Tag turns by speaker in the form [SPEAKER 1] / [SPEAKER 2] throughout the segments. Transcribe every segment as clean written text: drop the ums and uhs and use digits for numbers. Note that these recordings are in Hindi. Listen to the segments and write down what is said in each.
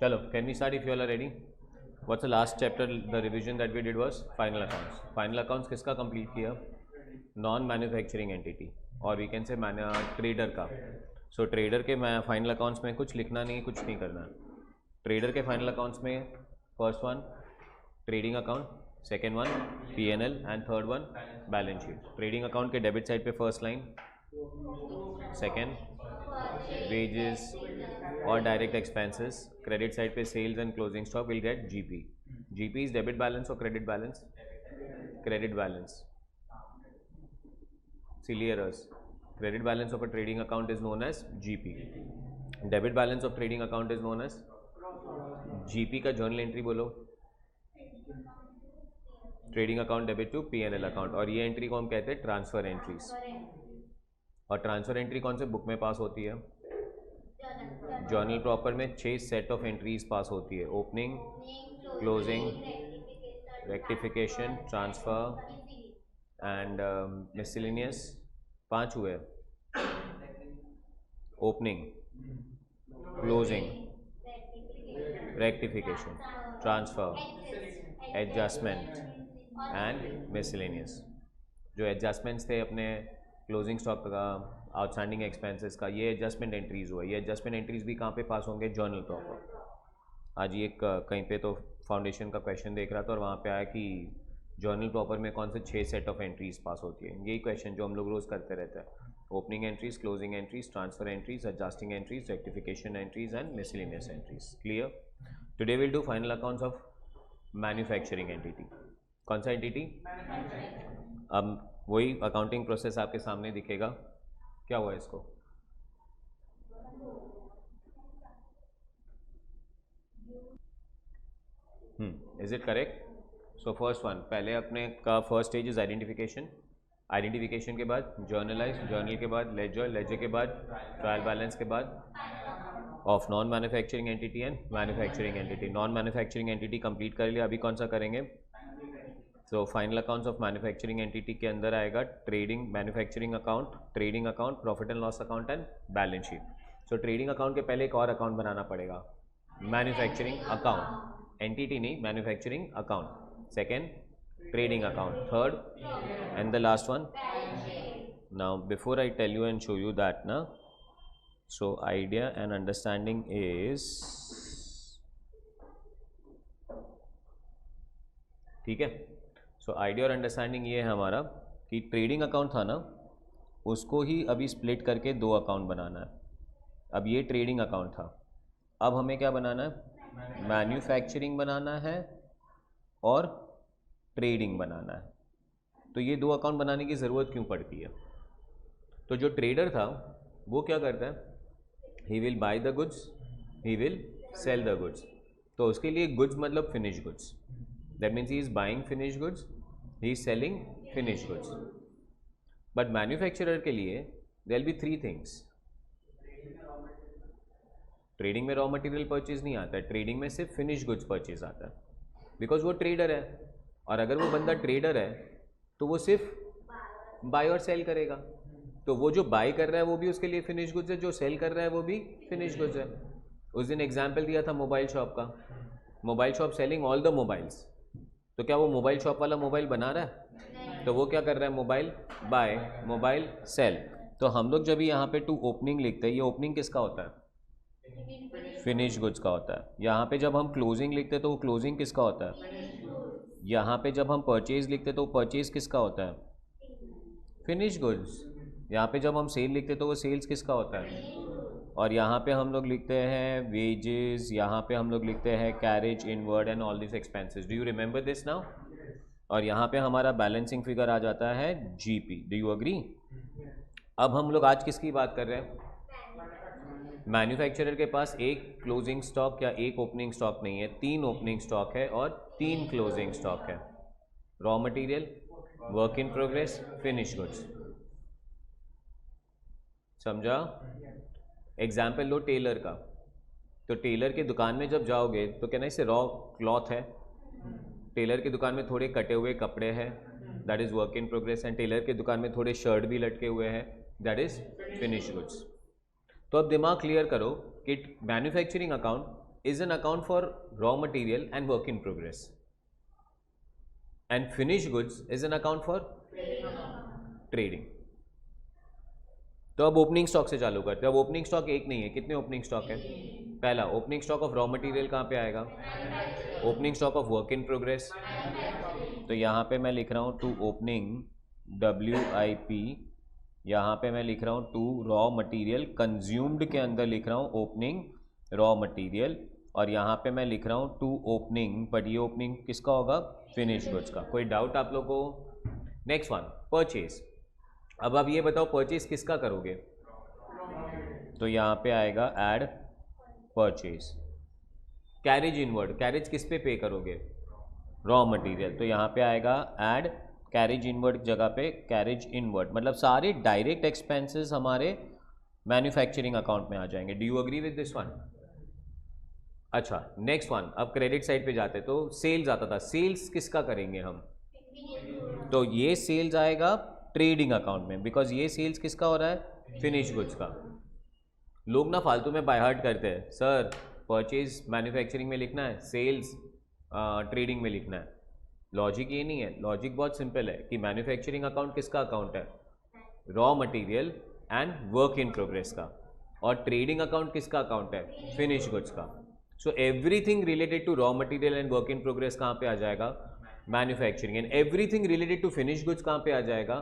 [SPEAKER 1] चलो, can we start if you are ready? What's the last chapter? The revision that we did was final accounts. Final accounts किसका कंप्लीट किया? नॉन मैन्युफैक्चरिंग एंटिटी, और वी कैन से ट्रेडर का. सो ट्रेडर के फाइनल अकाउंट्स में कुछ लिखना नहीं, कुछ नहीं करना. ट्रेडर के फाइनल अकाउंट्स में first one trading account, second one P&L and third one balance sheet. Trading account के डेबिट साइड पे फर्स्ट लाइन, सेकेंड वेजेस और डायरेक्ट एक्सपेंसेस. क्रेडिट साइड पे sales and closing stock will get GP. GP is debit balance or credit balance? Credit balance. Silly errors. Credit balance of a trading account is known as GP. Debit balance of trading account is known as GP का जर्नल एंट्री बोलो. Trading account debit to P&L account, और ये एंट्री को हम कहते हैं ट्रांसफर एंट्रीज. और ट्रांसफर एंट्री कौन से बुक में पास होती है? जर्नल प्रॉपर में 6 सेट ऑफ एंट्रीज पास होती है. Opening, closing, rectification, transfer and miscellaneous. 5 हुए. Opening, closing, rectification, transfer, adjustment and miscellaneous. जो एडजस्टमेंट्स थे अपने क्लोजिंग स्टॉक का, आउटस्टैंडिंग एक्सपेंसेस का, ये एडजस्टमेंट एंट्रीज हुआ. ये एडजस्टमेंट एंट्रीज भी कहाँ पे पास होंगे? Journal proper. आज ये कहीं पे तो फाउंडेशन का क्वेश्चन देख रहा था और वहाँ पे आया कि जर्नल प्रॉपर में कौन से 6 सेट ऑफ एंट्रीज पास होती है. यही क्वेश्चन जो हम लोग रोज़ करते रहते हैं. Opening entries, closing entries, transfer entries, adjusting entries, rectification entries and miscellaneous entries. Clear? Today will do final accounts of manufacturing entity. कौन सा एंटिटी? अब वही अकाउंटिंग प्रोसेस आपके सामने दिखेगा. क्या हुआ इसको? Is it correct? So first one, पहले अपने का first stage is identification. Identification के बाद जर्नलाइज, जर्नल के बाद लेजर, लेजर के बाद ट्रायल बैलेंस के बाद of non manufacturing entity and manufacturing entity. Non manufacturing entity complete कर लिया. अभी कौन सा करेंगे? तो final accounts of manufacturing entity के अंदर आएगा trading manufacturing account, trading account, profit and loss account and balance sheet. So trading account के पहले एक और अकाउंट बनाना पड़ेगा, मैन्युफैक्चरिंग अकाउंट. एंटिटी नहीं, manufacturing account. Second trading account, third and the last one. Now before I tell you and show you that na, so idea and understanding is, ठीक है. सो आइडिया और अंडरस्टैंडिंग ये है हमारा कि ट्रेडिंग अकाउंट था ना, उसको ही अभी स्प्लिट करके 2 अकाउंट बनाना है. अब ये ट्रेडिंग अकाउंट था, अब हमें क्या बनाना है? मैन्युफैक्चरिंग बनाना है और ट्रेडिंग बनाना है. तो ये 2 अकाउंट बनाने की ज़रूरत क्यों पड़ती है? तो जो ट्रेडर था वो क्या करता है? He will buy the goods, he will sell the goods. तो उसके लिए गुड्स मतलब finish goods. That means he is buying finish goods, he is selling finish goods. But manufacturer के लिए there will be 3 things. Trading में रॉ मटेरियल परचेज नहीं आता है, ट्रेडिंग में सिर्फ फिनिश गुड्स परचेज आता है. बिकॉज वो ट्रेडर है, और अगर वो बंदा ट्रेडर है तो वो सिर्फ बाय और सेल करेगा. तो वो जो बाय कर रहा है वो भी उसके लिए फिनिश गुड्स है, जो सेल कर रहा है वो भी फिनिश गुड्स है. उस दिन एग्जांपल दिया था मोबाइल शॉप का. Mobile shop selling all the mobiles. तो क्या वो मोबाइल शॉप वाला मोबाइल बना रहा है? तो वो क्या कर रहा है? Mobile buy, mobile sell. तो हम लोग जब यहाँ पे टू ओपनिंग लिखते हैं, ये ओपनिंग किसका होता है? फिनिश गुड्स का होता है. यहाँ पे जब हम क्लोजिंग लिखते हैं तो वो क्लोजिंग किसका होता है? यहाँ पे जब हम परचेज लिखते तो परचेज किसका होता है? Finish goods. यहाँ पे जब हम सेल लिखते तो वो सेल्स किसका होता है? और यहाँ पे हम लोग लिखते हैं वेजेस, यहाँ पे हम लोग लिखते हैं carriage, inward and all this expenses. Do you remember this now? और यहाँ पे हमारा बैलेंसिंग फिगर आ जाता है GP. Do you agree? अब हम लोग आज किसकी बात कर रहे हैं? मैन्युफैक्चरर के पास एक क्लोजिंग स्टॉक या एक ओपनिंग स्टॉक नहीं है, 3 ओपनिंग स्टॉक है और 3 क्लोजिंग स्टॉक है. Raw material, work in progress, finish goods. समझा? एग्जाम्पल लो टेलर का. तो टेलर की दुकान में जब जाओगे तो क्या ना, इसे रॉ क्लॉथ है. टेलर की दुकान में थोड़े कटे हुए कपड़े हैं, that is work in progress. And tailor की दुकान में थोड़े शर्ट भी लटके हुए हैं, दैट इज़ फिनिश गुड्स. तो अब दिमाग क्लियर करो कि manufacturing account is an account for raw material and work in progress, and finished goods is an account for trading. तो अब ओपनिंग स्टॉक से चालू करते हैं. अब ओपनिंग स्टॉक एक नहीं है, कितने ओपनिंग स्टॉक है? पहला opening stock of raw material कहाँ पे आएगा? Opening stock of work in progress. तो यहाँ पे मैं लिख रहा हूँ टू ओपनिंग WIP, यहाँ पे मैं लिख रहा हूँ टू रॉ मटेरियल कंज्यूम्ड के अंदर लिख रहा हूँ ओपनिंग रॉ मटेरियल, और यहाँ पे मैं लिख रहा हूँ टू ओपनिंग, बट ये ओपनिंग किसका होगा? फिनिश गुड्स का. कोई डाउट आप लोगों को? Next one purchase. अब आप ये बताओ परचेज किसका करोगे? तो यहाँ पे आएगा add purchase. Carriage inward, carriage किस पे पे करोगे? Raw material. तो यहाँ पे आएगा ऐड कैरेज इनवर्ड जगह पे कैरेज इनवर्ड, मतलब सारे डायरेक्ट एक्सपेंसेस हमारे मैन्युफैक्चरिंग अकाउंट में आ जाएंगे. Do you agree with this one? अच्छा, नेक्स्ट वन. अब क्रेडिट साइड पे जाते तो सेल्स आता था. सेल्स किसका करेंगे हम? तो ये सेल्स आएगा ट्रेडिंग अकाउंट में, बिकॉज ये सेल्स किसका हो रहा है? फिनिश गुड्स का. लोग ना फालतू में बाय हार्ट करते हैं, सर परचेज मैन्युफैक्चरिंग में लिखना है, सेल्स ट्रेडिंग में लिखना है. लॉजिक ये नहीं है. लॉजिक बहुत सिंपल है कि मैन्युफैक्चरिंग अकाउंट किसका अकाउंट है? Raw material and work in progress का. और ट्रेडिंग अकाउंट किसका अकाउंट है? फिनिश गुड्स का. So everything related to raw material and work in progress कहाँ पे आ जाएगा? Manufacturing. And everything related to finish goods कहाँ पे आ जाएगा?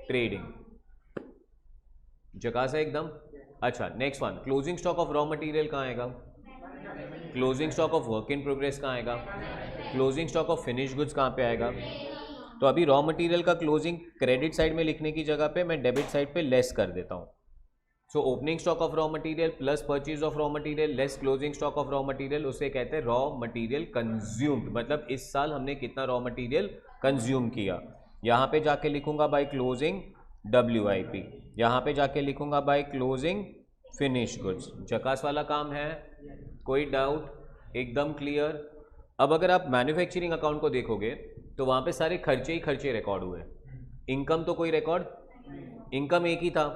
[SPEAKER 1] ट्रेडिंग. जकास है एकदम. अच्छा, next one. Closing stock of raw material कहाँ आएगा? Closing stock of work in progress कहाँ आएगा? Closing stock of finish goods कहाँ पे आएगा? तो अभी रॉ मटेरियल का क्लोजिंग क्रेडिट साइड में लिखने की जगह पे मैं डेबिट साइड पे लेस कर देता हूँ. So opening stock of raw material plus purchase of raw material less closing stock of raw material, उसे कहते हैं रॉ मटेरियल कंज्यूम्ड. मतलब इस साल हमने कितना रॉ मटेरियल कंज्यूम किया. यहाँ पे जाके लिखूंगा बाय क्लोजिंग WIP, यहाँ पे जाके लिखूंगा बाय क्लोजिंग फिनिश गुड्स. जकास वाला काम है? कोई डाउट? एकदम क्लियर. अब अगर आप मैन्युफैक्चरिंग अकाउंट को देखोगे तो वहाँ पे सारे खर्चे ही खर्चे रिकॉर्ड हुए. इनकम तो कोई रिकॉर्ड, इनकम एक ही था,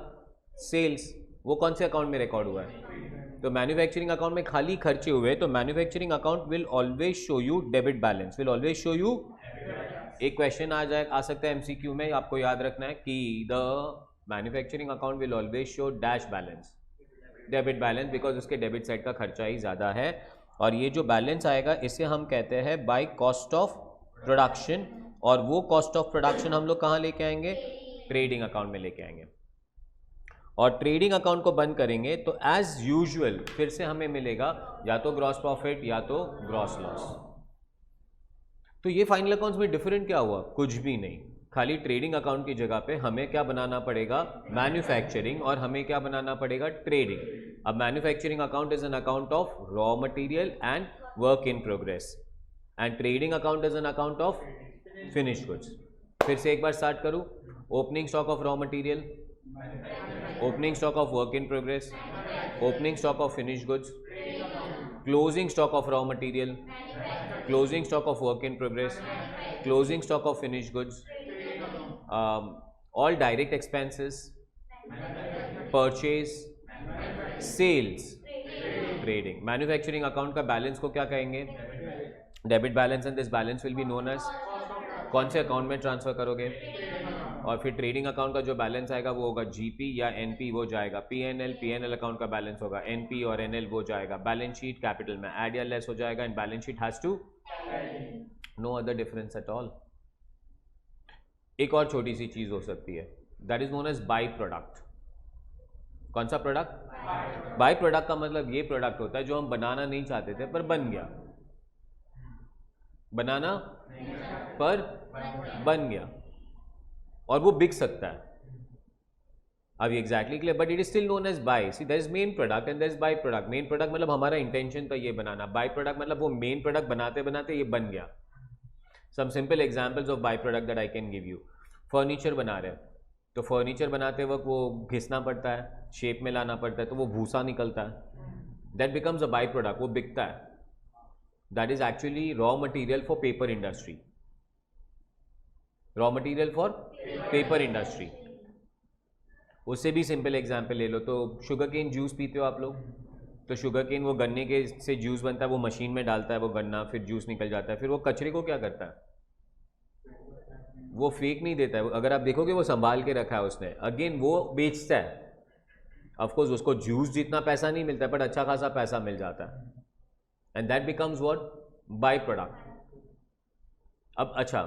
[SPEAKER 1] सेल्स, वो कौन से अकाउंट में रिकॉर्ड हुआ है? तो मैन्युफैक्चरिंग अकाउंट में खाली खर्चे हुए. तो manufacturing account will always show you debit balance, will always show you. एक क्वेश्चन आ सकता है MCQ में, आपको याद रखना है कि the manufacturing account will always show dash balance, debit balance, because उसके डेबिट साइड का खर्चा ही ज़्यादा है. और ये जो बैलेंस आएगा इसे हम कहते हैं बाय कॉस्ट ऑफ प्रोडक्शन, और वो कॉस्ट ऑफ प्रोडक्शन हम लोग कहाँ लेके आएंगे? ट्रेडिंग अकाउंट में लेके आएंगे. और ट्रेडिंग अकाउंट को बंद करेंगे तो एज यूजुअल फिर से हमें मिलेगा या तो ग्रॉस प्रॉफिट या तो ग्रॉस लॉस. तो ये फाइनल अकाउंट्स में डिफरेंट क्या हुआ? कुछ भी नहीं. खाली ट्रेडिंग अकाउंट की जगह पे हमें क्या बनाना पड़ेगा? मैन्युफैक्चरिंग, और हमें क्या बनाना पड़ेगा? ट्रेडिंग. अब manufacturing account is an account of raw material and work in progress, and trading account is an account of finish goods. फिर से एक बार स्टार्ट करूँ. Opening stock of raw material, opening stock of work in progress, opening stock of finish goods, closing stock of raw material, closing stock of work in progress, closing stock of finish goods, all direct expenses, purchase, sales, trading. Manufacturing account का बैलेंस को क्या कहेंगे? Debit balance. And this balance will be known as, कौन से अकाउंट में ट्रांसफर करोगे? और फिर ट्रेडिंग अकाउंट का जो बैलेंस आएगा वो होगा GP या NP, वो जाएगा PNL अकाउंट का बैलेंस होगा NP, और NL वो जाएगा बैलेंस शीट कैपिटल में, ऐड या लेस हो जाएगा, and balance sheet has to, no other difference at all. एक और छोटी सी चीज हो सकती है, that is known as by product. कौन सा प्रोडक्ट? बाई प्रोडक्ट का मतलब ये प्रोडक्ट होता है जो हम बनाना नहीं चाहते थे पर बन गया, बनाना पर बन गया, और वो बिक सकता है. अभी exactly clear, but it is still known as by. See there is main product and there is by product. Main product मतलब हमारा इंटेंशन था ये बनाना, बाय प्रोडक्ट मतलब वो मेन प्रोडक्ट बनाते बनाते ये बन गया. Some simple examples of by product that I can give you. Furniture बना रहे हैं तो फर्नीचर बनाते वक्त वो घिसना पड़ता है, शेप में लाना पड़ता है, तो वो भूसा निकलता है, that becomes a by product, वो बिकता है. That is actually raw material for paper industry, raw material for paper industry. उससे भी सिंपल एग्जांपल ले लो तो शुगर केन जूस पीते हो आप लोग, तो शुगर केन वो गन्ने के से जूस बनता है, वो मशीन में डालता है वो गन्ना, फिर जूस निकल जाता है, फिर वो कचरे को क्या करता है, वो फेंक नहीं देता है। अगर आप देखोगे वो संभाल के रखा है उसने, अगेन वो बेचता है। ऑफकोर्स उसको जूस जितना पैसा नहीं मिलता है बट अच्छा खासा पैसा मिल जाता है, and that becomes what, by product. अब अच्छा,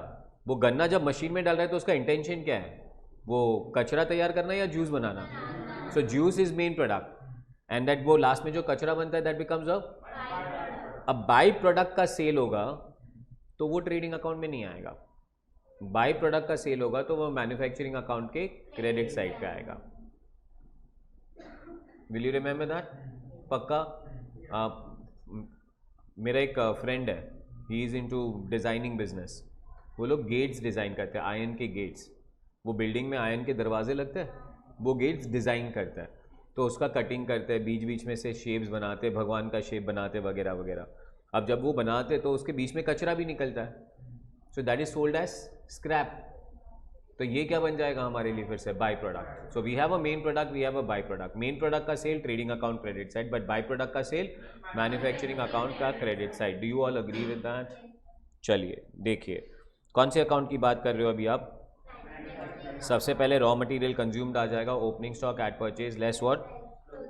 [SPEAKER 1] वो गन्ना जब मशीन में डाल रहा है तो उसका इंटेंशन क्या है, वो कचरा तैयार करना या juice banana? So juice is main product, and that वो लास्ट में जो कचरा बनता है that becomes a by product का सेल होगा तो वो ट्रेडिंग अकाउंट में नहीं आएगा। बाय प्रोडक्ट का सेल होगा तो वो मैन्युफैक्चरिंग अकाउंट के क्रेडिट साइड पे आएगा। Will you remember that? पक्का? मेरा एक फ्रेंड है, he is into designing business. वो लोग गेट्स डिज़ाइन करते हैं, आयरन के गेट्स। वो बिल्डिंग में आयरन के दरवाजे लगते हैं, वो गेट्स डिज़ाइन करता है। तो उसका कटिंग करते हैं, बीच बीच में से शेप्स बनाते, भगवान का शेप बनाते वगैरह वगैरह। अब जब वो बनाते तो उसके बीच में कचरा भी निकलता है, so that is sold as scrap. तो ये क्या बन जाएगा हमारे लिए फिर से, by product. So we have a main product, we have a by product. Main product का sale trading account credit side, but by product का सेल मैन्युफैक्चरिंग अकाउंट का credit side. Do you all agree with that? चलिए देखिए, कौन से अकाउंट की बात कर रहे हो अभी आप? सबसे पहले रॉ मटेरियल कंज्यूम्ड आ जाएगा, opening stock add purchase less what,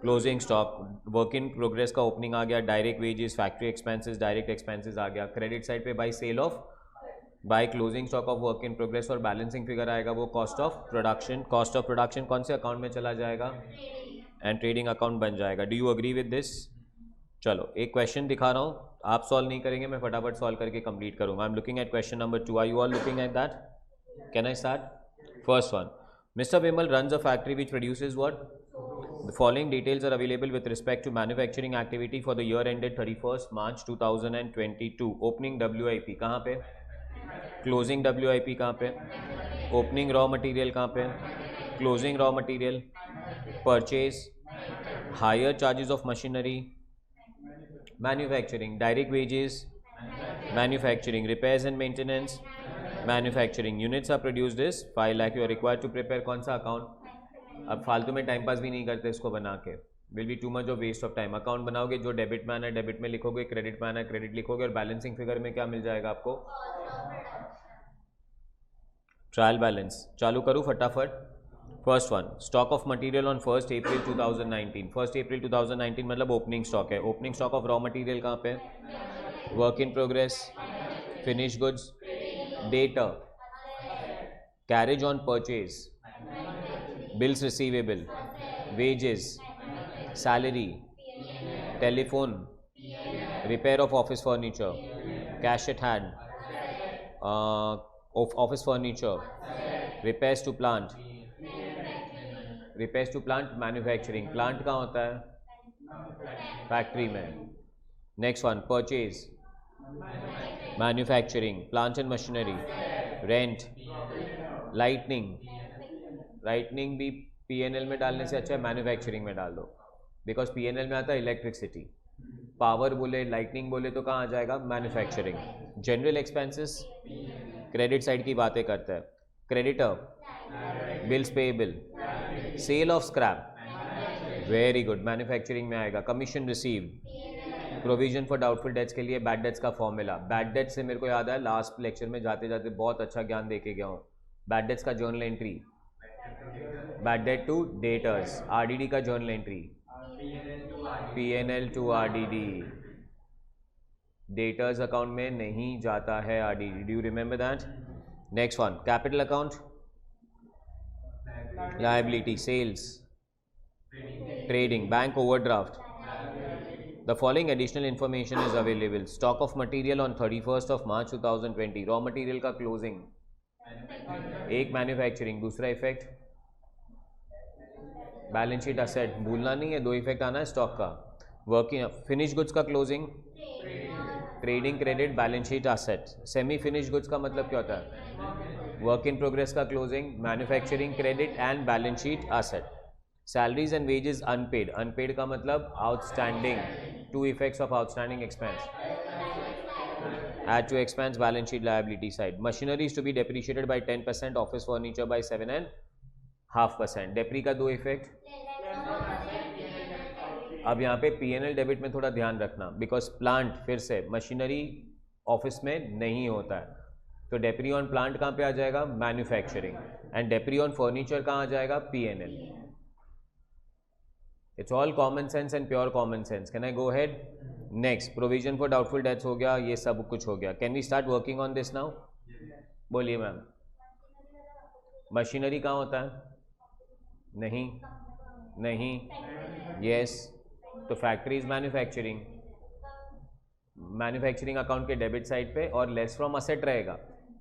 [SPEAKER 1] closing stock. Work in progress का ओपनिंग आ गया, direct wages, factory expenses, direct expenses आ गया। क्रेडिट साइड पे by sale of, by closing stock of work in progress, और बैलेंसिंग फिगर आएगा वो cost of production. Cost of production कौन से अकाउंट में चला जाएगा? एंड ट्रेडिंग अकाउंट बन जाएगा। Do you agree with this? चलो एक क्वेश्चन दिखा रहा हूँ, आप सॉल्व नहीं करेंगे, मैं फटाफट सॉल्व करके कंप्लीट करूँगा। I am looking at question number 2, are you all looking at that? Can I start? First one, Mr. Vimal runs a factory which produces what? The following details are available with respect to manufacturing activity for the year ended 31st March 2022. Opening WIP कहाँ पे? Closing WIP कहाँ पे? Opening raw material कहाँ पे? Closing raw material, purchase, higher charges of machinery, manufacturing, direct wages, manufacturing, repairs and maintenance, manufacturing. Units are produced is 5 lakh. You are required to prepare कौन सा अकाउंट? अब फालतू में टाइम पास भी नहीं करते इसको बना के, will be too much of waste of time. Account बनाओगे, जो डेबिट में आना है डेबिट में लिखोगे, क्रेडिट में आना है क्रेडिट लिखोगे, और बैलेंसिंग फिगर में क्या मिल जाएगा आपको? Trial balance. चालू करूँ फटाफट? First one, stock of material on 1 April 2019। 1 April 2019 मतलब ओपनिंग स्टॉक है। Opening stock of raw material कहाँ पे? Work in progress, finish goods, debtor, carriage on purchase, bills receivable, wages, salary, telephone, repair of office furniture, cash at hand, office furniture, repairs to plant. Repairs to plant manufacturing. Plant कहाँ होता है? फैक्ट्री में। Next one, purchase, manufacturing, plant and machinery, rent, lightning. Lightning भी पीएनएल में डालने से अच्छा है मैन्युफैक्चरिंग में डाल दो, बिकॉज पीएनएल में आता है इलेक्ट्रिसिटी। पावर बोले, लाइटनिंग बोले तो कहाँ आ जाएगा? Manufacturing. General expenses credit side की बातें करता है। Creditor, bills payable, sale of scrap, very good, manufacturing में आएगा। Commission received, provision for doubtful debts के लिए बैड डेट्स का फॉर्मूला। बैड डेट्स से मेरे को याद है, लास्ट लेक्चर में जाते जाते बहुत अच्छा ज्ञान देके गया हूँ। बैड डेट्स का journal entry, bad debt to debtors. RDD का journal entry, PNL to RDD. Debtors account में नहीं जाता है RDD. Do you remember that? Next one, capital account, liability, sales, trading, bank overdraft. The following additional information is available. Stock of material on 31st of March 2020. Raw material का closing, एक मैन्युफैक्चरिंग, दूसरा इफेक्ट बैलेंस शीट असेट। भूलना नहीं है, दो इफेक्ट आना है स्टॉक का। वर्किंग फिनिश गुड्स का closing, trading credit, balance sheet asset. Semi finish goods का मतलब क्या होता है? वर्क इन प्रोग्रेस का closing, manufacturing credit and balance sheet asset. Salaries and wages unpaid, unpaid का मतलब outstanding, two effects of outstanding expense, add to expense, balance sheet, liability side. Machinery is to be depreciated by 10%, office furniture by 7.5%. डेप्री का दो इफेक्ट, अब यहाँ पे P&L डेबिट में थोड़ा ध्यान रखना, बिकॉज प्लांट फिर से मशीनरी ऑफिस में नहीं होता है, तो डेप्री ऑन प्लांट कहाँ पे आ जाएगा? Manufacturing. And depre on furniture कहाँ आ जाएगा? P&L। It's all common sense and pure common sense. Can I go head? Next, provision for doubtful debts हो गया, ये सब कुछ हो गया। Can we start working on this now? बोलिए मैम। मशीनरी कहाँ होता है? नहीं, नहीं, यस, तो factory is manufacturing. Manufacturing account के डेबिट साइड पे और लेस फ्रॉम असेट रहेगा।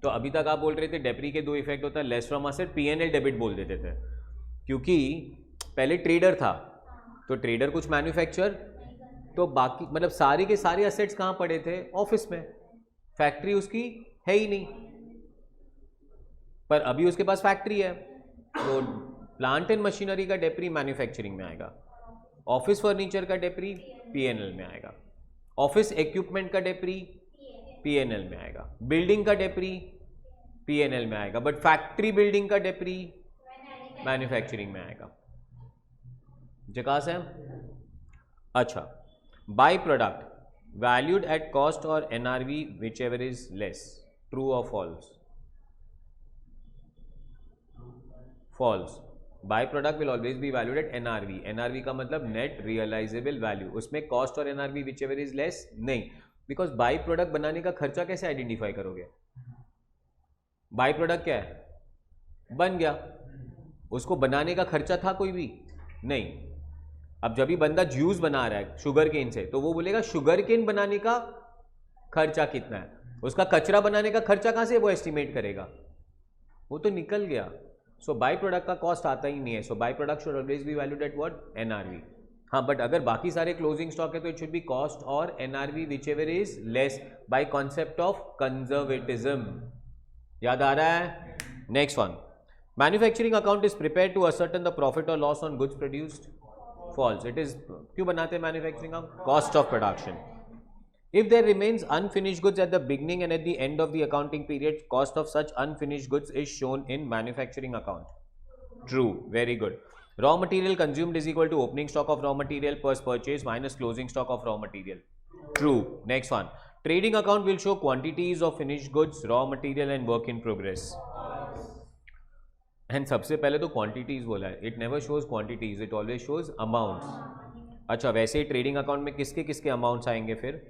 [SPEAKER 1] तो अभी तक आप बोल रहे थे डेप्री के दो इफेक्ट होता है, less from asset, P&L debit बोल देते थे, क्योंकि पहले ट्रेडर था, तो ट्रेडर कुछ मैन्युफैक्चर, तो बाकी मतलब सारे के सारे असेट्स कहाँ पड़े थे? ऑफिस में। फैक्ट्री उसकी है ही नहीं, पर अभी उसके पास फैक्ट्री है, तो प्लांट एंड मशीनरी का डेप्री मैन्युफैक्चरिंग में आएगा, ऑफिस फर्नीचर का डेप्री P&L में आएगा, ऑफिस इक्विपमेंट का डेप्री P&L में आएगा, बिल्डिंग का डेप्री P&L में आएगा, बट फैक्ट्री बिल्डिंग का डेप्री मैन्युफैक्चरिंग में आएगा। जकास है? अच्छा, by product valued at cost or NRV whichever is less, true और false? False. By product will always be valued at NRV। NRV का मतलब नेट रियलाइजेबल वैल्यू, उसमें cost or NRV whichever is less नहीं, बिकॉज बाय प्रोडक्ट बनाने का खर्चा कैसे आइडेंटिफाई करोगे? बाय प्रोडक्ट क्या है? बन गया, उसको बनाने का खर्चा था कोई भी नहीं। अब जब भी बंदा जूस बना रहा है शुगर केन से, तो वो बोलेगा शुगर केन बनाने का खर्चा कितना है, उसका कचरा बनाने का खर्चा कहां से वो एस्टिमेट करेगा? वो तो निकल गया। सो बाय प्रोडक्ट का कॉस्ट आता ही नहीं है। So by product should always be valued at what? NRV। हाँ, बट अगर बाकी सारे क्लोजिंग स्टॉक है तो it should be cost or NRV whichever is less, by concept of conservatism. याद आ रहा है? Next one, manufacturing account is prepare to ascertain the profit और loss on goods produced. False. It is, क्यों बनाते हैं manufacturing account? Cost of production. If there remains unfinished goods at the beginning and at the end of the accounting period, cost of such unfinished goods is shown in manufacturing account. True, very good. Raw material consumed is equal to opening stock of raw material plus purchase minus closing stock of raw material. True. Next one. Trading account will show quantities of finished goods, raw material and work in progress. And सबसे पहले तो quantities बोला है. It never shows quantities. It always shows amounts. अच्छा, वैसे ही ट्रेडिंग अकाउंट में किसके किसके अमाउंट्स आएंगे फिर?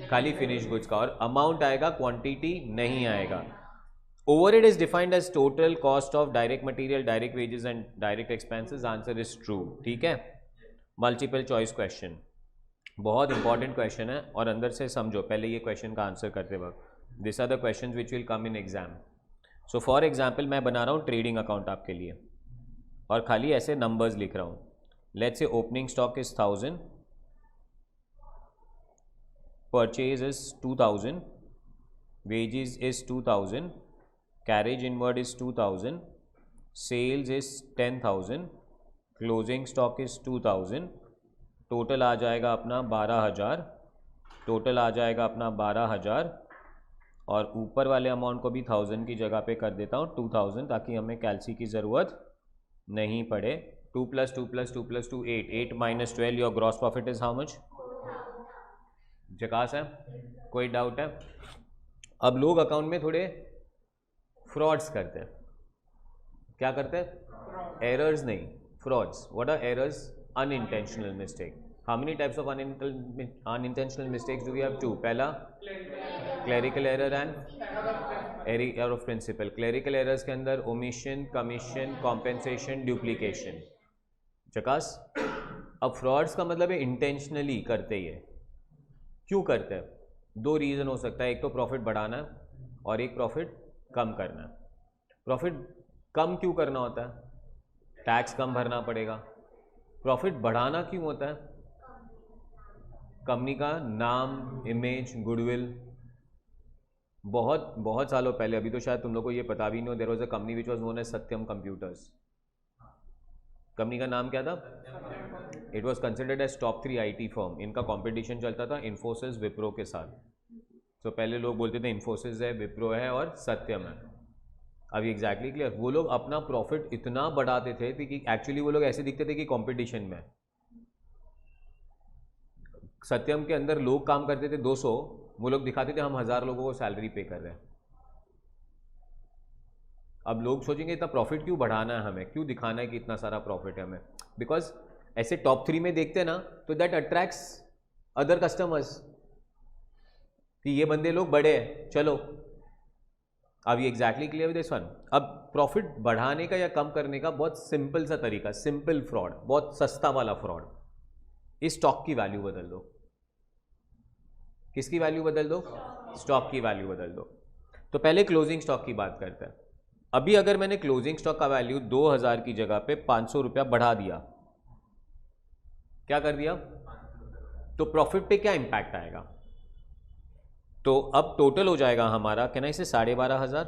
[SPEAKER 1] खाली फिनिश गुड्स का, और अमाउंट आएगा, क्वांटिटी नहीं आएगा। Overhead is defined as total cost of direct material, direct wages and direct expenses. Answer is true. ठीक है, मल्टीपल चॉइस क्वेश्चन, बहुत इंपॉर्टेंट क्वेश्चन है, और अंदर से समझो पहले ये क्वेश्चन का आंसर करते वक्त। This are the question which will come in exam. So for example मैं बना रहा हूँ ट्रेडिंग अकाउंट आपके लिए, और खाली ऐसे नंबर्स लिख रहा हूँ। Let's say opening stock is 1000, purchase is 2000, wages is 2000, carriage inward is 2000, sales is 10,000, closing stock is 2000, total आ जाएगा अपना 12,000, टोटल आ जाएगा अपना 12,000, और ऊपर वाले अमाउंट को भी 1000 की जगह पे कर देता हूँ 2000, ताकि हमें कैलसी की ज़रूरत नहीं पड़े। 2 + 2 + 2 + 2 8, 8 - 12, your gross profit is how much? जकास है? कोई डाउट है? अब लोग अकाउंट में थोड़े फ्रॉड्स करते हैं। क्या करते हैं? एरर्स नहीं, frauds. What are errors? Unintentional mistake. How many types of unintentional mistakes do we have? 2। पहला clerical error and error of principle. Clerical errors के अंदर ओमिशन, कमीशन, कॉम्पेंसेशन, ड्यूप्लीकेशन। जकास? अब फ्रॉड्स का मतलब है इंटेंशनली करते ही है। क्यों करते हैं? 2 रीज़न हो सकता है, एक तो प्रॉफिट बढ़ाना है और एक प्रॉफिट कम करना है। प्रॉफिट कम क्यों करना होता है? टैक्स कम भरना पड़ेगा। प्रॉफिट बढ़ाना क्यों होता है? कंपनी का नाम, इमेज, गुडविल। बहुत सालों पहले, अभी तो शायद तुम लोग को ये पता भी नहीं हो, there was a company which was known as Satyam computers. Company का नाम क्या था? It was considered as top 3 IT firm. इनका कंपटीशन चलता था इन्फोसिस, विप्रो के साथ। तो पहले लोग बोलते थे इन्फोसिस है, विप्रो है और सत्यम है। अभी एग्जैक्टली क्लियर। वो लोग अपना प्रॉफिट इतना बढ़ाते थे कि एक्चुअली वो लोग ऐसे दिखते थे कि कंपटीशन में। सत्यम के अंदर लोग काम करते थे 200, वो लोग दिखाते थे हम 1000 लोगों को सैलरी पे कर रहे हैं। अब लोग सोचेंगे इतना प्रॉफिट क्यों बढ़ाना है हमें, क्यों दिखाना है कि इतना सारा प्रॉफिट है हमें, बिकॉज ऐसे टॉप 3 में देखते ना तो दैट अट्रैक्ट्स अदर कस्टमर्स कि ये बंदे लोग बड़े हैं, चलो। अब ये exactly clear with this one. अब प्रॉफिट बढ़ाने का या कम करने का बहुत सिंपल सा तरीका, सिंपल फ्रॉड, बहुत सस्ता वाला फ्रॉड, इस स्टॉक की वैल्यू बदल दो। किसकी वैल्यू बदल दो? स्टॉक की वैल्यू बदल दो। तो पहले क्लोजिंग स्टॉक की बात करते हैं। अभी अगर मैंने क्लोजिंग स्टॉक का वैल्यू 2000 की जगह पे 500 रुपया बढ़ा दिया, क्या कर दिया, तो प्रॉफिट पे क्या इंपैक्ट आएगा? तो अब टोटल हो जाएगा हमारा, कहना इसे 12,500,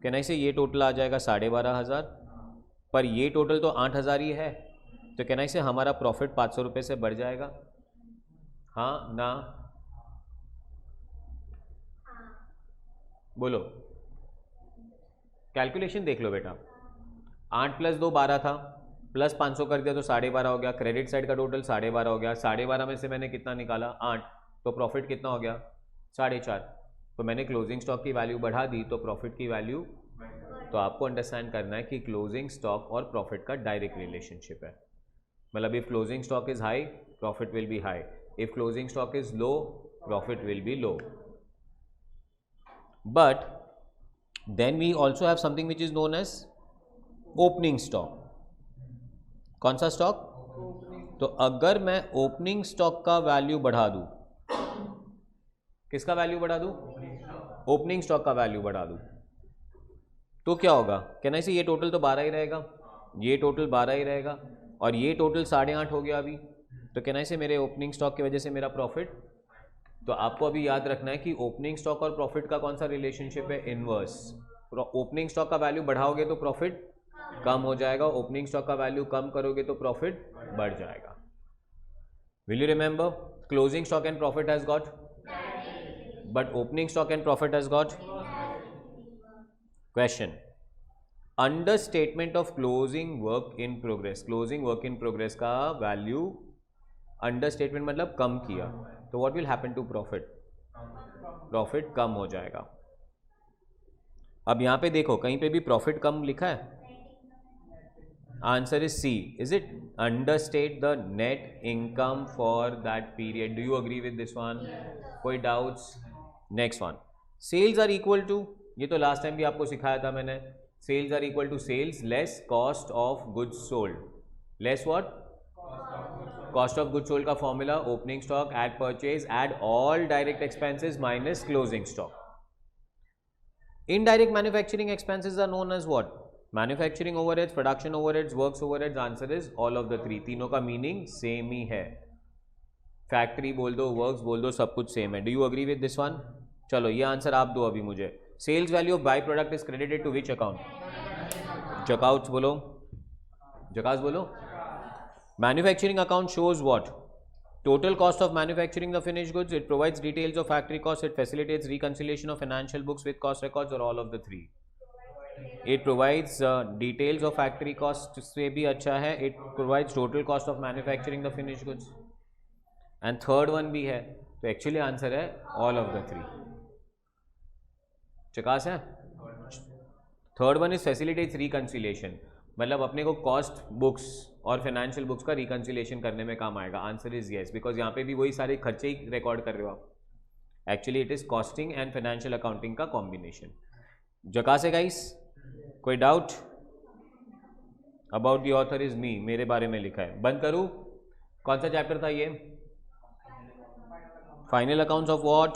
[SPEAKER 1] कहना इसे ये टोटल आ जाएगा 12,500, पर ये टोटल तो 8,000 ही है, तो कहना इसे हमारा प्रॉफिट 500 रुपये से बढ़ जाएगा, हाँ ना? बोलो, कैलकुलेशन देख लो बेटा। 8 + 2 12 था, प्लस 500 कर दिया तो 12.5 हो गया। क्रेडिट साइड का टोटल 12.5 हो गया। 12.5 में से मैंने कितना निकाला? 8, तो प्रॉफिट कितना हो गया? 4.5। तो मैंने क्लोजिंग स्टॉक की वैल्यू बढ़ा दी तो प्रॉफिट की वैल्यू, तो आपको अंडरस्टैंड करना है कि क्लोजिंग स्टॉक और प्रॉफिट का डायरेक्ट रिलेशनशिप है। मतलब if closing stock is high, profit will be high, if closing stock is low, profit will be low. But then we also have something which is known as opening stock। कौन सा स्टॉक? तो अगर मैं ओपनिंग स्टॉक का वैल्यू बढ़ा दूं, किसका वैल्यू बढ़ा दूं? ओपनिंग स्टॉक का वैल्यू बढ़ा दूं, तो क्या होगा? कहना इसे ये टोटल तो 12 ही रहेगा, ये टोटल 12 ही रहेगा, और ये टोटल 8.5 हो गया अभी, तो कहना इसे मेरे ओपनिंग स्टॉक की वजह से मेरा प्रॉफिट। तो आपको अभी याद रखना है कि ओपनिंग स्टॉक और प्रॉफिट का कौन सा रिलेशनशिप है? इनवर्स। ओपनिंग स्टॉक का वैल्यू बढ़ाओगे तो प्रॉफिट कम हो जाएगा, ओपनिंग स्टॉक का वैल्यू कम करोगे तो प्रॉफिट बढ़ जाएगा। Will you remember? Closing stock and profit has got, but opening stock and profit has got. Question, under statement of closing work in progress, closing work in progress का वैल्यू अंडर स्टेटमेंट मतलब कम किया, तो what will happen to profit? Profit कम हो जाएगा। अब यहां पे देखो कहीं पे भी प्रॉफिट कम लिखा है? Answer is C. Is it? Understate the net income for that period. Do you agree with this one? कोई doubts? Next one, sales are equal to, ये तो लास्ट टाइम भी आपको सिखाया था मैंने, sales are equal to sales less cost of goods sold, less what? Cost of goods sold का formula opening stock add purchase add all direct expenses minus closing stock. Indirect manufacturing expenses are known as what? Manufacturing overheads, production overheads, works overheads. Answer is all of the three. तीनों का मीनिंग सेम ही है, फैक्ट्री बोल दो, वर्क्स बोल दो, सब कुछ सेम है। Do you agree with this one? चलो ये आंसर आप दो अभी मुझे। Sales value of by product is credited to which account? जकाउट्स बोलो, जकास बोलो। Manufacturing account shows what? Total cost of manufacturing the finished goods. It provides details of factory costs. It facilitates reconciliation of financial books with cost records, or all of the three. It provides details of factory costs से भी अच्छा है. It provides total cost of manufacturing the finished goods. And third one भी है. तो actually answer है all of the three. चकास है? Third one is facilitates reconciliation. मतलब अपने को कॉस्ट बुक्स और फाइनेंशियल बुक्स का रिकंसिलेशन करने में काम आएगा। आंसर इज येस, बिकॉज यहाँ पे भी वही सारे खर्चे ही रिकॉर्ड कर रहे हो आप। Actually it is costing and financial accounting का कॉम्बिनेशन। जकास है गाइस? कोई doubt? About the author is me, मेरे बारे में लिखा है। बंद करूँ? कौन सा चैप्टर था ये? Final accounts of what?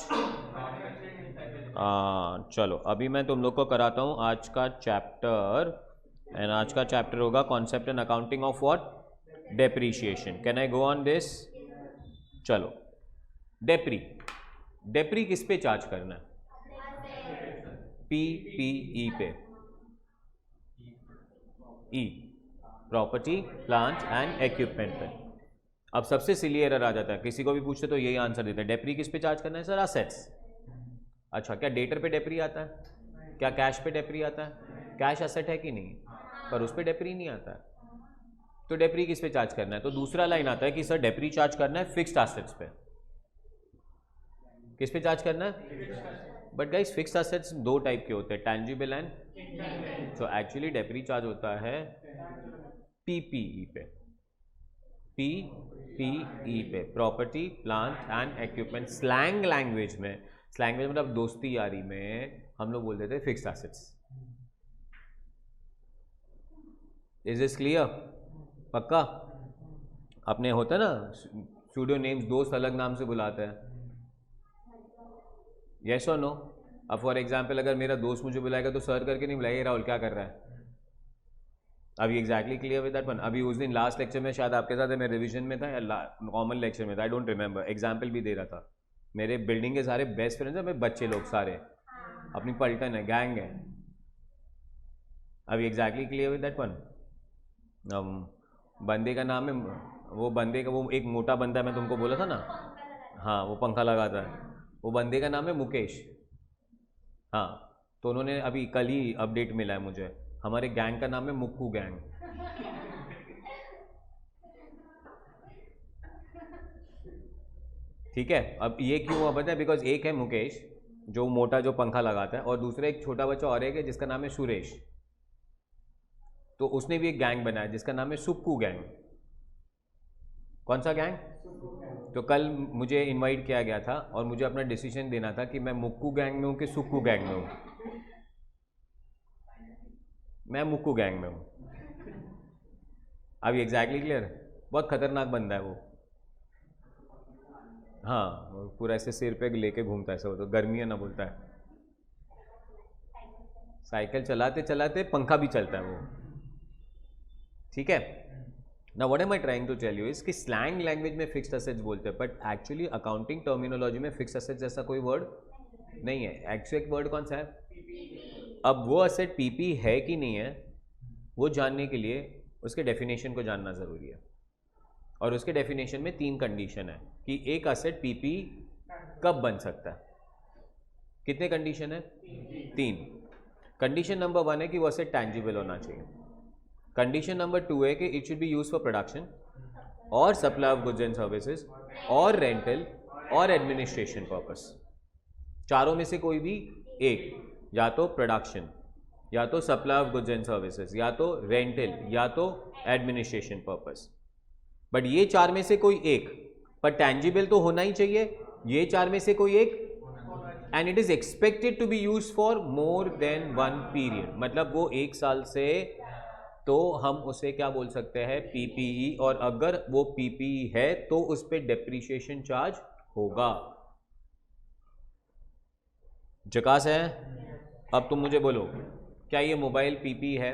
[SPEAKER 1] चलो अभी मैं तुम लोग को कराता हूँ आज का चैप्टर, एंड आज का चैप्टर होगा concept and accounting of what? Depreciation. Can I go on this? चलो, डेप्री, डेप्री किस पे चार्ज करना है? PPE पे। ई, प्रॉपर्टी प्लांट एंड इक्विपमेंट पे। अब सबसे सिली एरर आ जाता है, किसी को भी पूछते तो यही आंसर देते हैं, डेप्री किस पे चार्ज करना है? Sir assets. अच्छा, क्या डेटर पे डेप्री आता है? क्या कैश पे डेप्री आता है? कैश असेट है कि नहीं? पर उस पर डेप्री नहीं आता है। तो डेप्री किस पे चार्ज करना है? तो दूसरा लाइन आता है कि सर डेप्री चार्ज करना है फिक्स्ड एसेट्स पे। किस पे चार्ज करना है? बट गाइस फिक्स्ड एसेट्स दो टाइप के होते हैं, टैंजिबल एंड, तो एक्चुअली डेप्री चार्ज होता है पीपीई पे, पीपीई पे, property plant and equipment. Slang language में, स्लैंग में मतलब दोस्ती यारी में हम लोग बोल देते हैं fixed assets. Is this clear? पक्का? अपने होता है ना स्टूडियो नेम्स, दोस्त अलग नाम से बुलाते हैं, यस और नो? अब फॉर एग्जाम्पल अगर मेरा दोस्त मुझे बुलाएगा तो सर करके नहीं बुलाएगा, राहुल क्या कर रहा है? अभी exactly clear with that one. अभी उस दिन लास्ट लेक्चर में शायद आपके साथ मैं रिवीजन में था या कॉमन लेक्चर में था, आई डोंट रिमेंबर, एग्जाम्पल भी दे रहा था। मेरे बिल्डिंग के सारे बेस्ट फ्रेंड्स हैं, मेरे बच्चे लोग सारे, अपनी पलटन है, गैंग है। अभी exactly clear with that one. बंदे का नाम है, वो बंदे का, वो एक मोटा बंदा है, मैं तुमको बोला था ना, हाँ वो पंखा लगाता है, वो बंदे का नाम है मुकेश। हाँ, तो उन्होंने अभी कल ही अपडेट मिला है मुझे, हमारे गैंग का नाम है मुक्कू गैंग। ठीक है, अब ये क्यों हुआ पता है? बिकॉज एक है मुकेश जो मोटा जो पंखा लगाता है, और दूसरा एक छोटा बच्चा और एक है जिसका नाम है सुरेश, तो उसने भी एक गैंग बनाया जिसका नाम है सुक्कू गैंग। कौन सा गैंग? तो कल मुझे इनवाइट किया गया था और मुझे अपना डिसीजन देना था कि मैं मुक्कू गैंग में हूँ कि सुक्कू गैंग में हूँ। मैं मुक्कू गैंग में हूँ। अभी एग्जैक्टली क्लियर? बहुत खतरनाक बंदा है वो। हाँ, वो पूरा ऐसे सिर पे लेके घूमता है, ऐसा वो तो गर्मी है ना बोलता है, साइकिल चलाते चलाते पंखा भी चलता है वो। ठीक है ना, what am I trying to tell you is कि स्लैंग लैंग्वेज में फिक्स्ड एसेट्स बोलते हैं, बट एक्चुअली अकाउंटिंग टर्मिनोलॉजी में फिक्स्ड एसेट्स जैसा कोई वर्ड नहीं है। एक्चुअल वर्ड कौन सा है? अब वो एसेट पीपी है कि नहीं है, वो जानने के लिए उसके डेफिनेशन को जानना ज़रूरी है, और उसके डेफिनेशन में 3 कंडीशन है कि एक एसेट पीपी कब बन सकता है। कितने कंडीशन है? 3। कंडीशन नंबर 1 है कि वो एसेट टैंजिबल होना चाहिए। कंडीशन नंबर 2 है कि it should be use for production और supply of goods and services or rental or administration purpose. चारों में से कोई भी एक, या तो प्रोडक्शन, या तो supply of goods and services, या तो रेंटल, या तो एडमिनिस्ट्रेशन पर्पस। बट ये 4 में से कोई एक, पर टैंजिबल तो होना ही चाहिए, ये 4 में से कोई एक, and it is expected to be use for more than 1 period, मतलब वो 1 साल से, तो हम उसे क्या बोल सकते हैं? पीपीई। और अगर वो पीपीई है तो उस पर डेप्रीशिएशन चार्ज होगा। जकास है? अब तुम मुझे बोलो, क्या ये मोबाइल पीपीई है?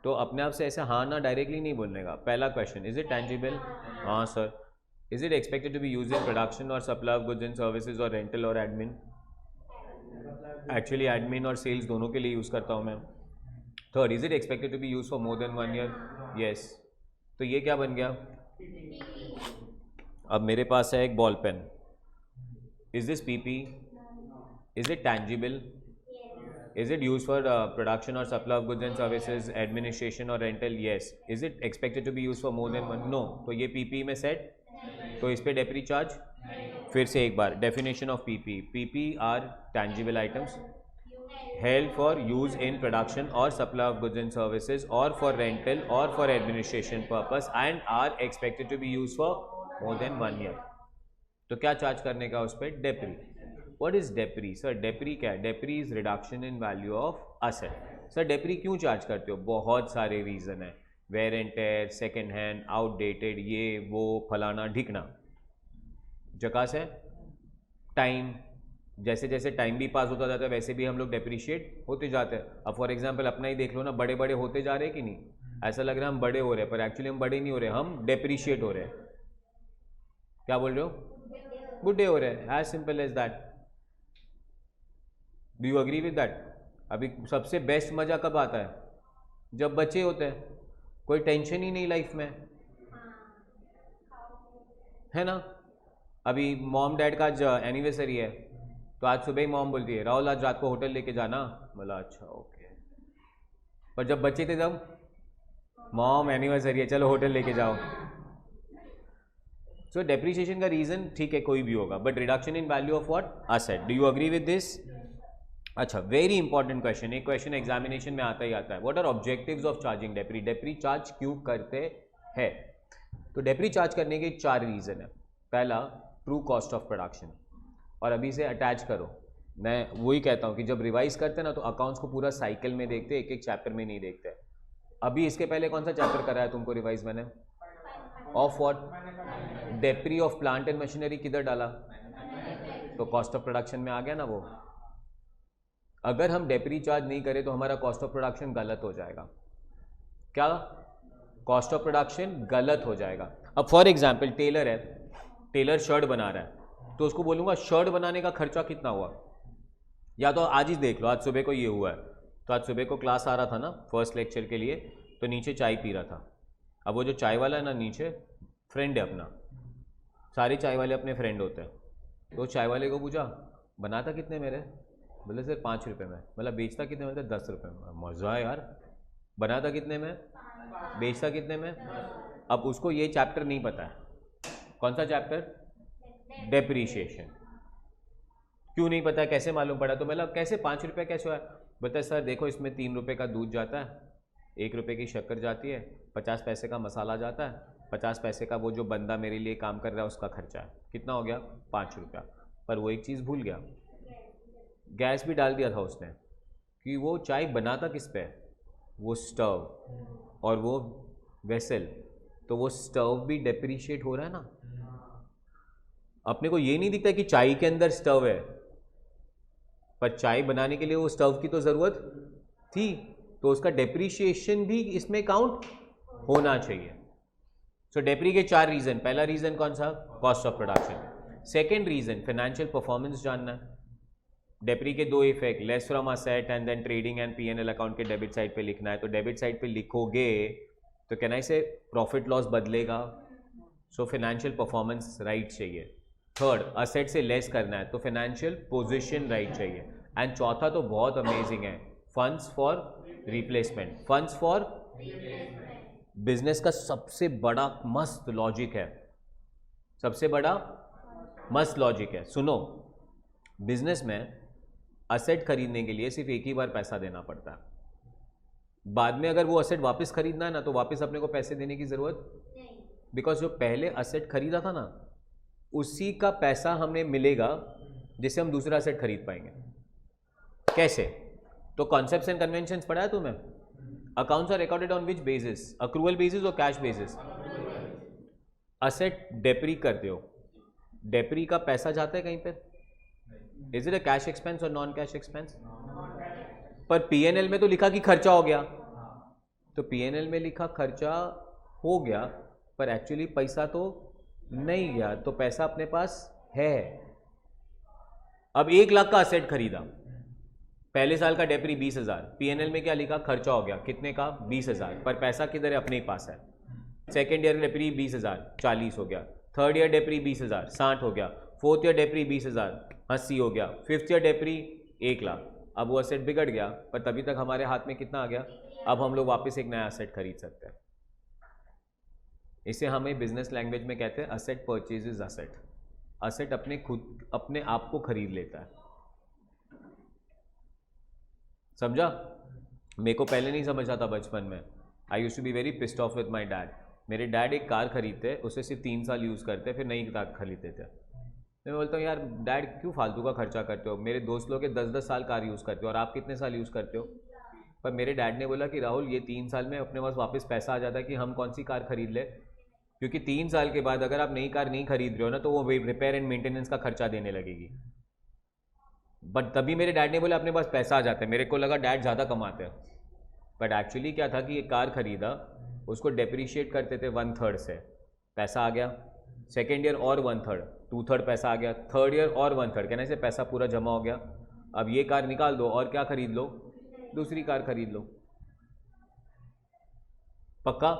[SPEAKER 1] तो अपने आप से ऐसे हाँ ना डायरेक्टली नहीं बोलने का। पहला क्वेश्चन, इज इट टैंजिबल? हाँ sir. Is it expected to be used in production और supply of goods and services or rental or admin? Actually admin और सेल्स दोनों के लिए यूज़ करता हूँ मैं। Third, is it expected to be use for more than 1 year? Yes. तो ये क्या बन गया? अब मेरे पास है एक ball pen, is this PP? Is it tangible? Is it use for production और supply of goods and services, administration और rental? Yes. Is it expected to be use for more than 1? No. तो ये पीपी में सेट, तो इस पे डेप्री चार्ज। फिर से एक बार definition of PP, PP are tangible items held for use in production or supply of goods and services or for rental or for administration purpose and are expected to be used for more than 1 year. तो क्या चार्ज करने का उस पर? Depre. What is depre? Sir depre क्या है? Depre is reduction in value of asset. Sir depre क्यों चार्ज करते हो? बहुत सारे रीजन है, wear and tear, second hand, outdated, ये वो फलाना ढिकना। जकास है? टाइम, जैसे जैसे टाइम भी पास होता जाता है वैसे भी हम लोग डेप्रिशिएट होते जाते हैं। अब फॉर एग्जांपल अपना ही देख लो ना, बड़े बड़े होते जा रहे हैं कि नहीं? ऐसा लग रहा है हम बड़े हो रहे हैं, पर एक्चुअली हम बड़े नहीं हो रहे, हम डेप्रिशिएट हो रहे हैं। क्या बोल रहे हो? बुढ़े हो रहे हैं, as simple as that. Do you agree with that? अभी सबसे बेस्ट मजा कब आता है? जब बच्चे होते हैं, कोई टेंशन ही नहीं लाइफ में, है ना? अभी मॉम डैड का आज एनिवर्सरी है, तो आज सुबह ही मॉम बोलती है राहुल आज रात को होटल लेके जाना। बोला अच्छा ओके। पर जब बच्चे थे तब मॉम एनिवर्सरी है, चलो होटल लेके जाओ। सो डेप्रिसिएशन का रीजन ठीक है कोई भी होगा, but reduction in value of what, asset. Do you agree with this? अच्छा, वेरी इंपॉर्टेंट क्वेश्चन, एक क्वेश्चन एग्जामिनेशन में आता ही आता है। What are objectives of charging depre? Depre charge क्यों करते हैं? तो डेप्री चार्ज करने के 4 रीजन है। पहला, ट्रू कॉस्ट ऑफ प्रोडक्शन। और अभी से अटैच करो, मैं वही कहता हूँ कि जब रिवाइज करते हैं ना तो अकाउंट्स को पूरा साइकिल में देखते, एक एक चैप्टर में नहीं देखते। अभी इसके पहले कौन सा चैप्टर कराया तुमको रिवाइज मैंने? Of what? Depre of plant and machinery किधर डाला? तो कॉस्ट ऑफ प्रोडक्शन में आ गया ना वो। अगर हम डेप्री चार्ज नहीं करें तो हमारा कॉस्ट ऑफ प्रोडक्शन गलत हो जाएगा। क्या? कॉस्ट ऑफ प्रोडक्शन गलत हो जाएगा। अब फॉर एग्जाम्पल टेलर है, टेलर शर्ट बना रहा है, तो उसको बोलूँगा शर्ट बनाने का खर्चा कितना हुआ? या तो आज ही देख लो, आज सुबह को ये हुआ है, तो आज सुबह को क्लास आ रहा था ना फर्स्ट लेक्चर के लिए, तो नीचे चाय पी रहा था। अब वो जो चाय वाला है ना नीचे, फ्रेंड है अपना, सारे चाय वाले अपने फ्रेंड होते हैं। तो चाय वाले को पूछा बनाता कितने मेरे? बोले सर 5 रुपये में। मतलब बेचता कितने में? 10 रुपये में। मज़ा है यार। बनाता कितने में? बेचता कितने में? अब उसको ये चैप्टर नहीं पता है। कौन सा चैप्टर? डेप्रीशिएशन। क्यों नहीं पता है, कैसे मालूम पड़ा? तो मतलब कैसे 5 रुपये कैसे हुआ? बोलता है सर देखो इसमें 3 रुपये का दूध जाता है, 1 रुपये की शक्कर जाती है, 50 पैसे का मसाला जाता है, 50 पैसे का वो जो बंदा मेरे लिए काम कर रहा है उसका खर्चा है। कितना हो गया? 5 रुपया। पर वो एक चीज़ भूल गया, गैस भी डाल दिया था उसने, कि वो चाय बनाता किस पे? वो स्टव और वो वेसल। तो वो स्टव भी डेप्रीशिएट हो रहा है ना। अपने को ये नहीं दिखता कि चाय के अंदर स्टव है, पर चाय बनाने के लिए वो स्टव की तो ज़रूरत थी, तो उसका डेप्रीशिएशन भी इसमें काउंट होना चाहिए। सो डेप्री के 4 रीज़न। पहला रीज़न कौन सा? Cost of production. Second reason financial performance जानना है। डेप्री के 2 effect, less from asset and then trading and PNL account के डेबिट साइड पे लिखना है। तो डेबिट साइड पे लिखोगे तो कहना इसे प्रॉफिट लॉस बदलेगा। सो फाइनेंशियल परफॉर्मेंस राइट चाहिए। थर्ड, असेट से लेस करना है तो फाइनेंशियल पोजीशन राइट चाहिए। एंड चौथा तो बहुत अमेजिंग है, funds for replacement. Funds for business का सबसे बड़ा मस्त लॉजिक है, सबसे बड़ा मस्त लॉजिक है। सुनो, बिजनेस में असेट खरीदने के लिए सिर्फ एक ही बार पैसा देना पड़ता है। बाद में अगर वो असेट वापस खरीदना है ना तो वापस अपने को पैसे देने की जरूरत नहीं, बिकॉज जो पहले असेट खरीदा था ना उसी का पैसा हमें मिलेगा जिससे हम दूसरा असेट खरीद पाएंगे। कैसे? तो कॉन्सेप्ट्स एंड कन्वेंशंस पढ़ा है तुम्हें? Accounts are recorded on which basis? Accrual basis और कैश बेसिस? असेट डेप्री करते हो, डेप्री का पैसा जाता है कहीं पे? Is it a cash expense और नॉन कैश एक्सपेंस? पर पीएनएल में तो लिखा कि खर्चा हो गया, तो पीएनएल में लिखा खर्चा हो गया पर एक्चुअली पैसा तो नहीं गया, तो पैसा अपने पास है। अब 1 लाख का असेट खरीदा, पहले साल का डेप्री 20,000, पीएनएल में क्या लिखा? खर्चा हो गया, कितने का? 20,000, पर पैसा किधर है? अपने ही पास है। सेकेंड ईयर डेप्री 20,000, 40 हो गया। थर्ड ईयर डेप्री 20,000, 60 हो गया। फोर्थ ईयर डेप्री 20,000, 80 हो गया। Fifth year depre 1 lakh. अब वो असेट बिगड़ गया, पर तभी तक हमारे हाथ में कितना आ गया? अब हम लोग वापस एक नया असेट खरीद सकते हैं। इसे हमें बिजनेस लैंग्वेज में कहते हैं असेट परचेजेस असेट। असेट अपने आप को खरीद लेता है। समझा? मेरे को पहले नहीं समझ आता बचपन में। I used to be very pissed off with my dad. मेरे डैड एक कार खरीदते, उसे सिर्फ 3 साल यूज़ करते, फिर नई कार खरीदते थे। मैं बोलता हूँ यार डैड क्यों फालतू का खर्चा करते हो? मेरे दोस्त लोग के 10-10 साल कार यूज़ करते हो और आप कितने साल यूज़ करते हो? पर मेरे डैड ने बोला कि राहुल ये 3 साल में अपने पास वापस पैसा आ जाता है कि हम कौन सी कार खरीद ले, क्योंकि 3 साल के बाद अगर आप नई कार नहीं खरीद रहे हो ना तो वो रिपेयर एंड मेंटेनेंस का खर्चा देने लगेगी। बट तभी मेरे डैड ने बोला अपने पास पैसा आ जाता है। मेरे को लगा डैड ज़्यादा कमाते हैं, बट एक्चुअली क्या था कि एक कार खरीदा, उसको डेप्रीशिएट करते थे 1/3 से, पैसा आ गया। सेकेंड ईयर और 1/3, 2/3 पैसा आ गया। थर्ड ईयर और 1/3, कहने से पैसा पूरा जमा हो गया। अब ये कार निकाल दो और क्या खरीद लो? दूसरी कार खरीद लो। पक्का?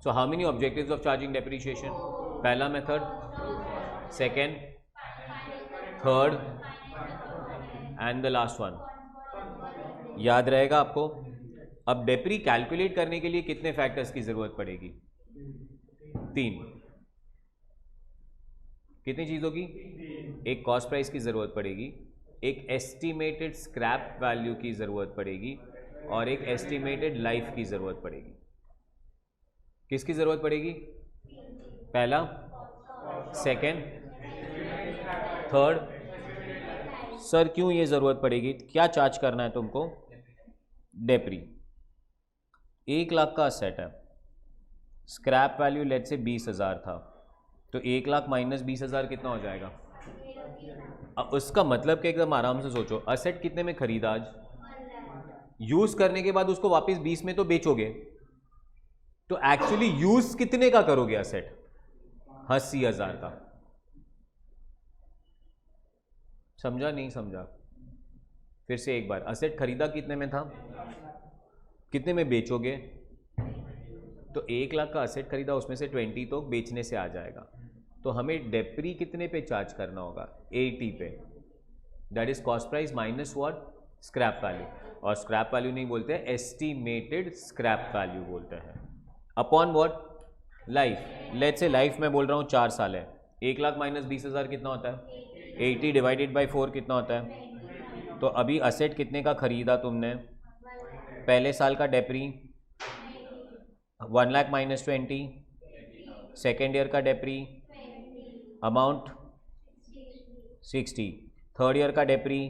[SPEAKER 1] So how many objectives of charging depreciation? पहला method, second, third and the last one. याद रहेगा आपको? अब डेप्री कैलकुलेट करने के लिए कितने फैक्टर्स की जरूरत पड़ेगी? 3। कितनी चीजों की? एक कॉस्ट प्राइस की जरूरत पड़ेगी, एक एस्टिमेटेड स्क्रैप वैल्यू की जरूरत पड़ेगी और एक एस्टिमेटेड लाइफ की जरूरत पड़ेगी। किसकी जरूरत पड़ेगी? पहला, सेकंड, थर्ड। सर क्यों ये जरूरत पड़ेगी? क्या चार्ज करना है तुमको? डेप्री 1 लाख का असेट है, स्क्रैप वैल्यू लेट से 20,000 था, तो 1 लाख माइनस 20,000 कितना हो जाएगा? अब उसका मतलब कि एकदम आराम से सोचो, असेट कितने में खरीदा आज? यूज करने के बाद उसको वापस 20 में तो बेचोगे, तो एक्चुअली यूज कितने का करोगे असेट? 80,000 का। समझा नहीं समझा? फिर से एक बार, असेट खरीदा कितने में था, कितने में बेचोगे? तो 1 लाख का असेट खरीदा, उसमें से 20 तो बेचने से आ जाएगा, तो हमें डेप्री कितने पे चार्ज करना होगा? 80 पे। That is cost price minus what? Scrap value. और स्क्रैप वैल्यू नहीं बोलते हैं, एस्टिमेटेड स्क्रैप वैल्यू बोलते हैं। Upon what? Life. Let's say life में बोल रहा हूँ 4 साल है, 1 लाख माइनस 20,000 कितना होता है? 80 डिवाइडेड बाई 4 कितना होता है? तो अभी असेट कितने का खरीदा तुमने? पहले साल का डेप्री 1 लाख माइनस 20, सेकेंड ईयर का डेप्री अमाउंट 60, थर्ड ईयर का डेप्री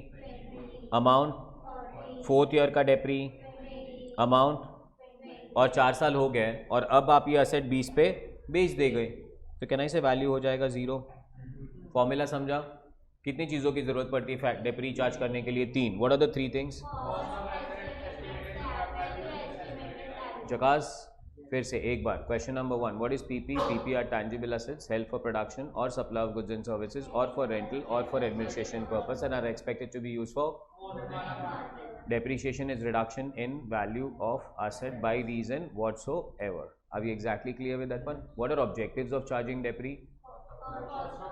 [SPEAKER 1] अमाउंट, फोर्थ ईयर का डेप्री अमाउंट, और 4 साल हो गए और अब आप ये असेट 20 पे बेच दे गए, तो कहना इसे वैल्यू हो जाएगा 0। फॉर्मूला समझा? कितनी चीज़ों की जरूरत पड़ती है डेप्री चार्ज करने के लिए? 3। What are the 3 things? जकास फिर से एक बार, question number 1, what is PP? PP are tangible assets held for production और supply of goods and services और फॉर रेंटल और for administration purpose and are expected to be used for depreciation is reduction in value of asset by reason whatsoever. Are we exactly clear with that one? What are objectives of charging depre?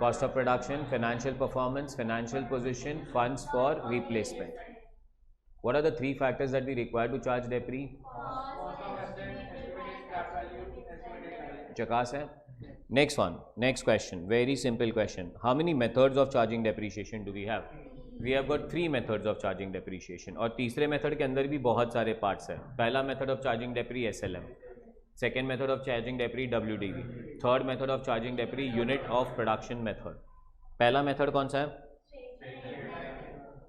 [SPEAKER 1] Cost of production, financial performance, financial position, funds for replacement. What are the 3 factors that we require to charge depre? Chakas hai? Next one, next question, very simple question. How many methods of charging depreciation do we have? We have got 3 methods of charging depreciation, और तीसरे मेथड के अंदर भी बहुत सारे पार्ट्स हैं। पहला method of charging depre SLM, second method of charging depre WDV, third method of charging depre unit of production method. पहला मेथड कौन सा है?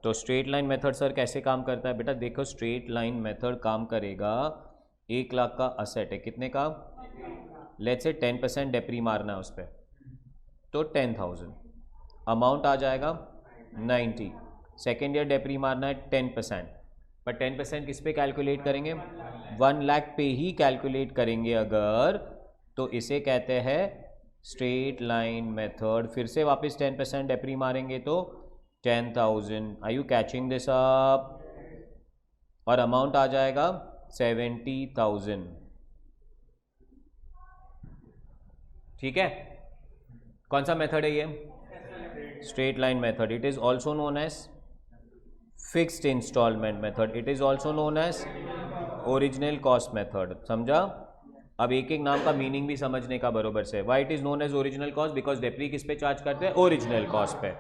[SPEAKER 1] तो स्ट्रेट लाइन मेथड सर कैसे काम करता है? बेटा देखो, स्ट्रेट लाइन मेथड काम करेगा, 1 लाख का असेट है, कितने का? लेट्स से 10% डेप्री मारना है उस पर, तो 10,000, अमाउंट आ जाएगा 90। सेकेंड ईयर डेप्री मारना है 10%, पर 10% किस पे कैलकुलेट करेंगे? 1 लाख पे ही कैलकुलेट करेंगे अगर, तो इसे कहते हैं स्ट्रेट लाइन मेथड। फिर से वापस 10% डेप्री मारेंगे तो 10,000। Are you catching this up? और अमाउंट आ जाएगा 70,000। ठीक है, कौन सा मेथड है ये? Straight line method. It is also known as fixed installment method, it is also known as original cost method. समझा? अब एक एक नाम का मीनिंग भी समझने का बरोबर से। Why it is known as original cost? Because depre किस पे चार्ज करते हैं? ओरिजिनल कॉस्ट पे।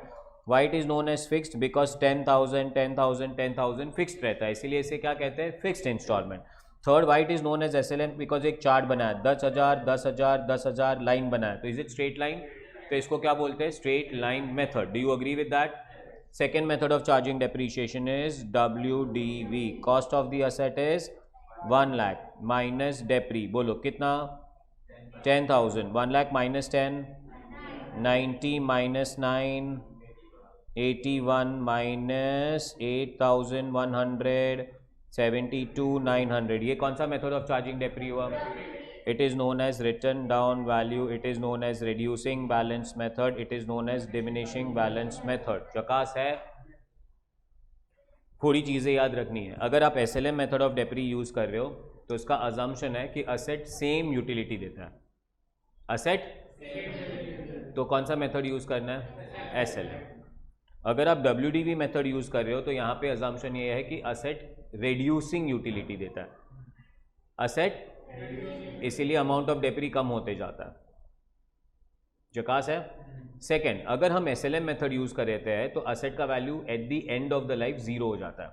[SPEAKER 1] Why it is known as fixed? Because 10,000 10,000 10,000 fixed रहता है, इसीलिए इसे क्या कहते हैं? Fixed installment. Third, why it is known as SLM? Because एक चार्ट बना है, 10,000 10,000 10,000 लाइन बना है, तो इज इट स्ट्रेट लाइन? तो इसको क्या बोलते हैं? Straight line method. Do you agree with that? Second method of charging depreciation is WDV। Cost of the asset is 1 lakh minus depre, बोलो कितना? 10,000। 1 लाख माइनस 10, 90 माइनस 9, 81 माइनस 8,100, 72,900। ये कौन सा मेथड ऑफ चार्जिंग डेप्री हुआ? It is known as written down value, it is known as reducing balance method, it is known as diminishing balance method। चकास है? थोड़ी चीज़ें याद रखनी है। अगर आप SLM मेथड ऑफ डेप्री यूज़ कर रहे हो तो इसका अजम्पशन है कि असेट सेम यूटिलिटी देता है। असेट तो कौन सा मेथड यूज़ करना है? SLM। अगर आप WDV मेथड यूज़ कर रहे हो तो यहाँ पे अजम्पशन ये है कि असेट रिड्यूसिंग यूटिलिटी देता है। असेट, इसीलिए अमाउंट ऑफ डेप्री कम होते जाता है। जकास है। सेकेंड, अगर हम SLM मेथड यूज कर रहे हैं तो असेट का value eight the end of the life 0 हो जाता है।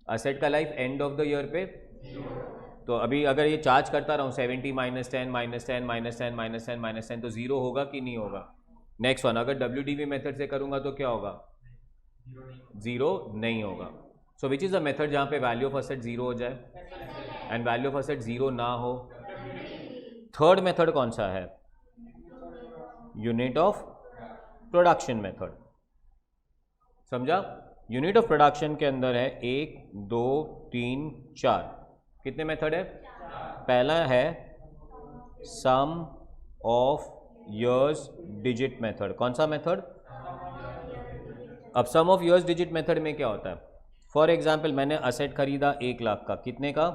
[SPEAKER 1] असेट का life end of the year पे, तो अभी अगर ये चार्ज करता रहूँ 70 -10 -10 -10 -10 -10 तो 0 होगा कि नहीं होगा। नेक्स्ट वन, अगर WDV मेथड से करूँगा तो क्या होगा, 0 नहीं होगा। सो विच इज़ द मेथड जहाँ पे वैल्यू ऑफ असेट 0 हो जाए एंड वैल्यू ऑफ असेट 0 ना हो। थर्ड मेथड कौन सा है, यूनिट ऑफ प्रोडक्शन मेथड। समझा। यूनिट ऑफ प्रोडक्शन के अंदर है 1 2 3 4, कितने मेथड है। पहला है सम ऑफ ईयर्स डिजिट मेथड। कौन सा मेथड। अब सम ऑफ ईयर्स डिजिट मेथड में क्या होता है, फॉर एग्जाम्पल मैंने असेट खरीदा 1 लाख का, कितने का,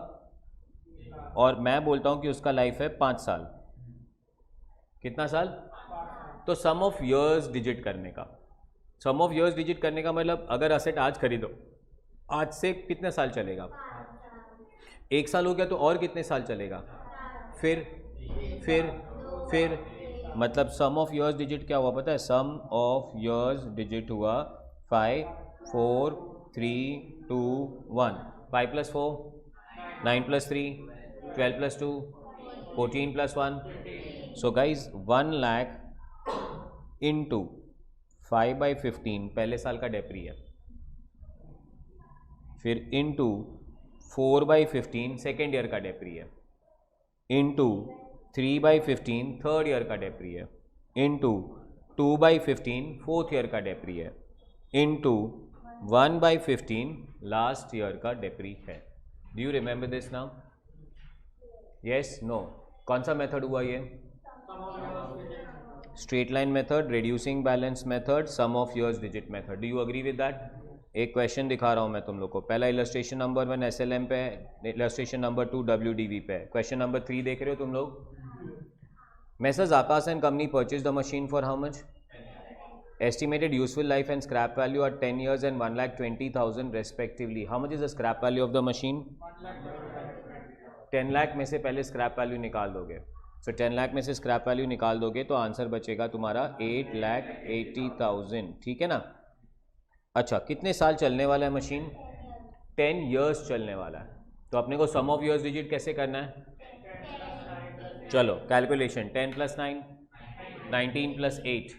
[SPEAKER 1] और मैं बोलता हूं कि उसका लाइफ है 5 साल। कितना साल, तो सम ऑफ ईयर्स डिजिट करने का, सम ऑफ ईयर्स डिजिट करने का मतलब अगर असेट आज खरीदो, आज से कितने साल चलेगा, 1 साल हो गया तो और कितने साल चलेगा, फिर मतलब सम ऑफ ईयर्स डिजिट क्या हुआ पता है, सम ऑफ ईयर्स डिजिट हुआ 5 4 3 2 1, 5 + 4 9 + 3 12 + 2 14 + 1। सो गाइज 1 लाख इंटू 5/15 पहले साल का डेप्री है, फिर इंटू 4/15 सेकेंड ईयर का डेप्री है, इंटू 3/15 थर्ड ईयर का डेप्री है, इंटू 2/15 फोर्थ ईयर का डेप्री है, इंटू 1/15 लास्ट ईयर का डेप्री है। Do you remember this now, yes no. कौन सा मेथड हुआ ये, straight line method, reducing balance method, sum of years digit method. Do you agree with that. एक क्वेश्चन दिखा रहा हूं मैं तुम लोग को, पहला इलस्ट्रेशन नंबर 1 SLM पे, इलस्ट्रेशन नंबर 2 WDV पे, क्वेश्चन नंबर 3 देख रहे हो तुम लोग। Messrs Akash and company purchased the machine for how much? Estimated useful life and scrap value are 10 years and 1,20,000 respectively. How much is the scrap value of the machine? 10 lakh में से पहले स्क्रैप वैल्यू निकाल दोगे, सो 10 लाख में से स्क्रैप वैल्यू निकाल दोगे तो आंसर बचेगा तुम्हारा 8,80,000, ठीक है ना। अच्छा, कितने साल चलने वाला है मशीन, 10 ईयर्स चलने वाला है, तो अपने को सम ऑफ ईयर्स डिजिट कैसे करना है, चलो कैलकुलेशन, 10 + 9 19 + 8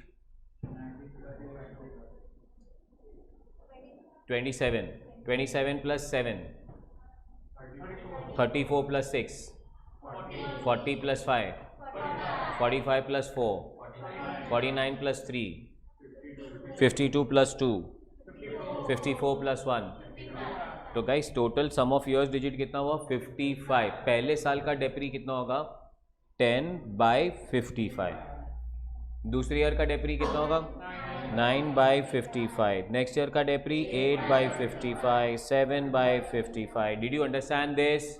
[SPEAKER 1] 27 27 + 7 34 + 6 40 + 5 45 + 4 49 + 3 52 + 2 54 + 1। तो guys total sum of years digit कितना हुआ, 55। पहले साल का डेप्री कितना होगा, 10/55। दूसरे ईयर का डेप्री कितना होगा, 9/55। नेक्स्ट ईयर का डेप्री 8/55 7/55। Did you understand this.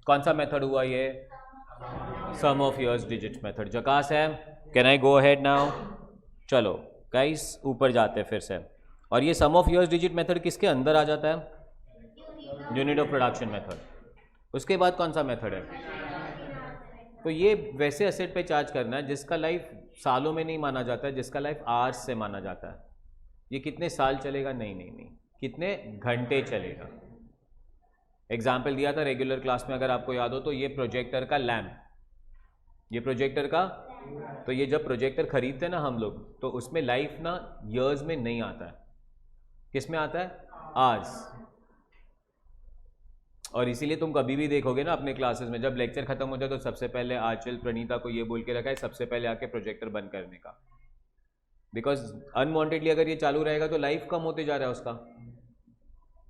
[SPEAKER 1] कौन सा मेथड हुआ ये, सम ऑफ ईयर्स डिजिट मेथड। जकास है। Can I go ahead now. चलो गाइस ऊपर जाते हैं फिर से, और ये सम ऑफ ईयर्स डिजिट मेथड किसके अंदर आ जाता है, यूनिट ऑफ प्रोडक्शन मेथड। उसके बाद कौन सा मेथड है, तो ये वैसे एसेट पे चार्ज करना है जिसका लाइफ सालों में नहीं माना जाता है, जिसका लाइफ आवर्स से माना जाता है। ये कितने साल चलेगा, नहीं, कितने घंटे चलेगा। एग्जाम्पल दिया था रेगुलर क्लास में, अगर आपको याद हो तो ये प्रोजेक्टर का लैम्प, ये प्रोजेक्टर का, तो ये जब प्रोजेक्टर खरीदते हैं ना हम लोग, तो उसमें लाइफ ना ईयर्स में नहीं आता है, किस में आता है, आवर्स। और इसीलिए तुम कभी भी देखोगे ना अपने क्लासेस में, जब लेक्चर खत्म हो जाए तो सबसे पहले आंचल प्रणीता को ये बोल के रखा है सबसे पहले आके प्रोजेक्टर बंद करने का, बिकॉज अनवांटेडली अगर ये चालू रहेगा तो लाइफ कम होते जा रहा है उसका।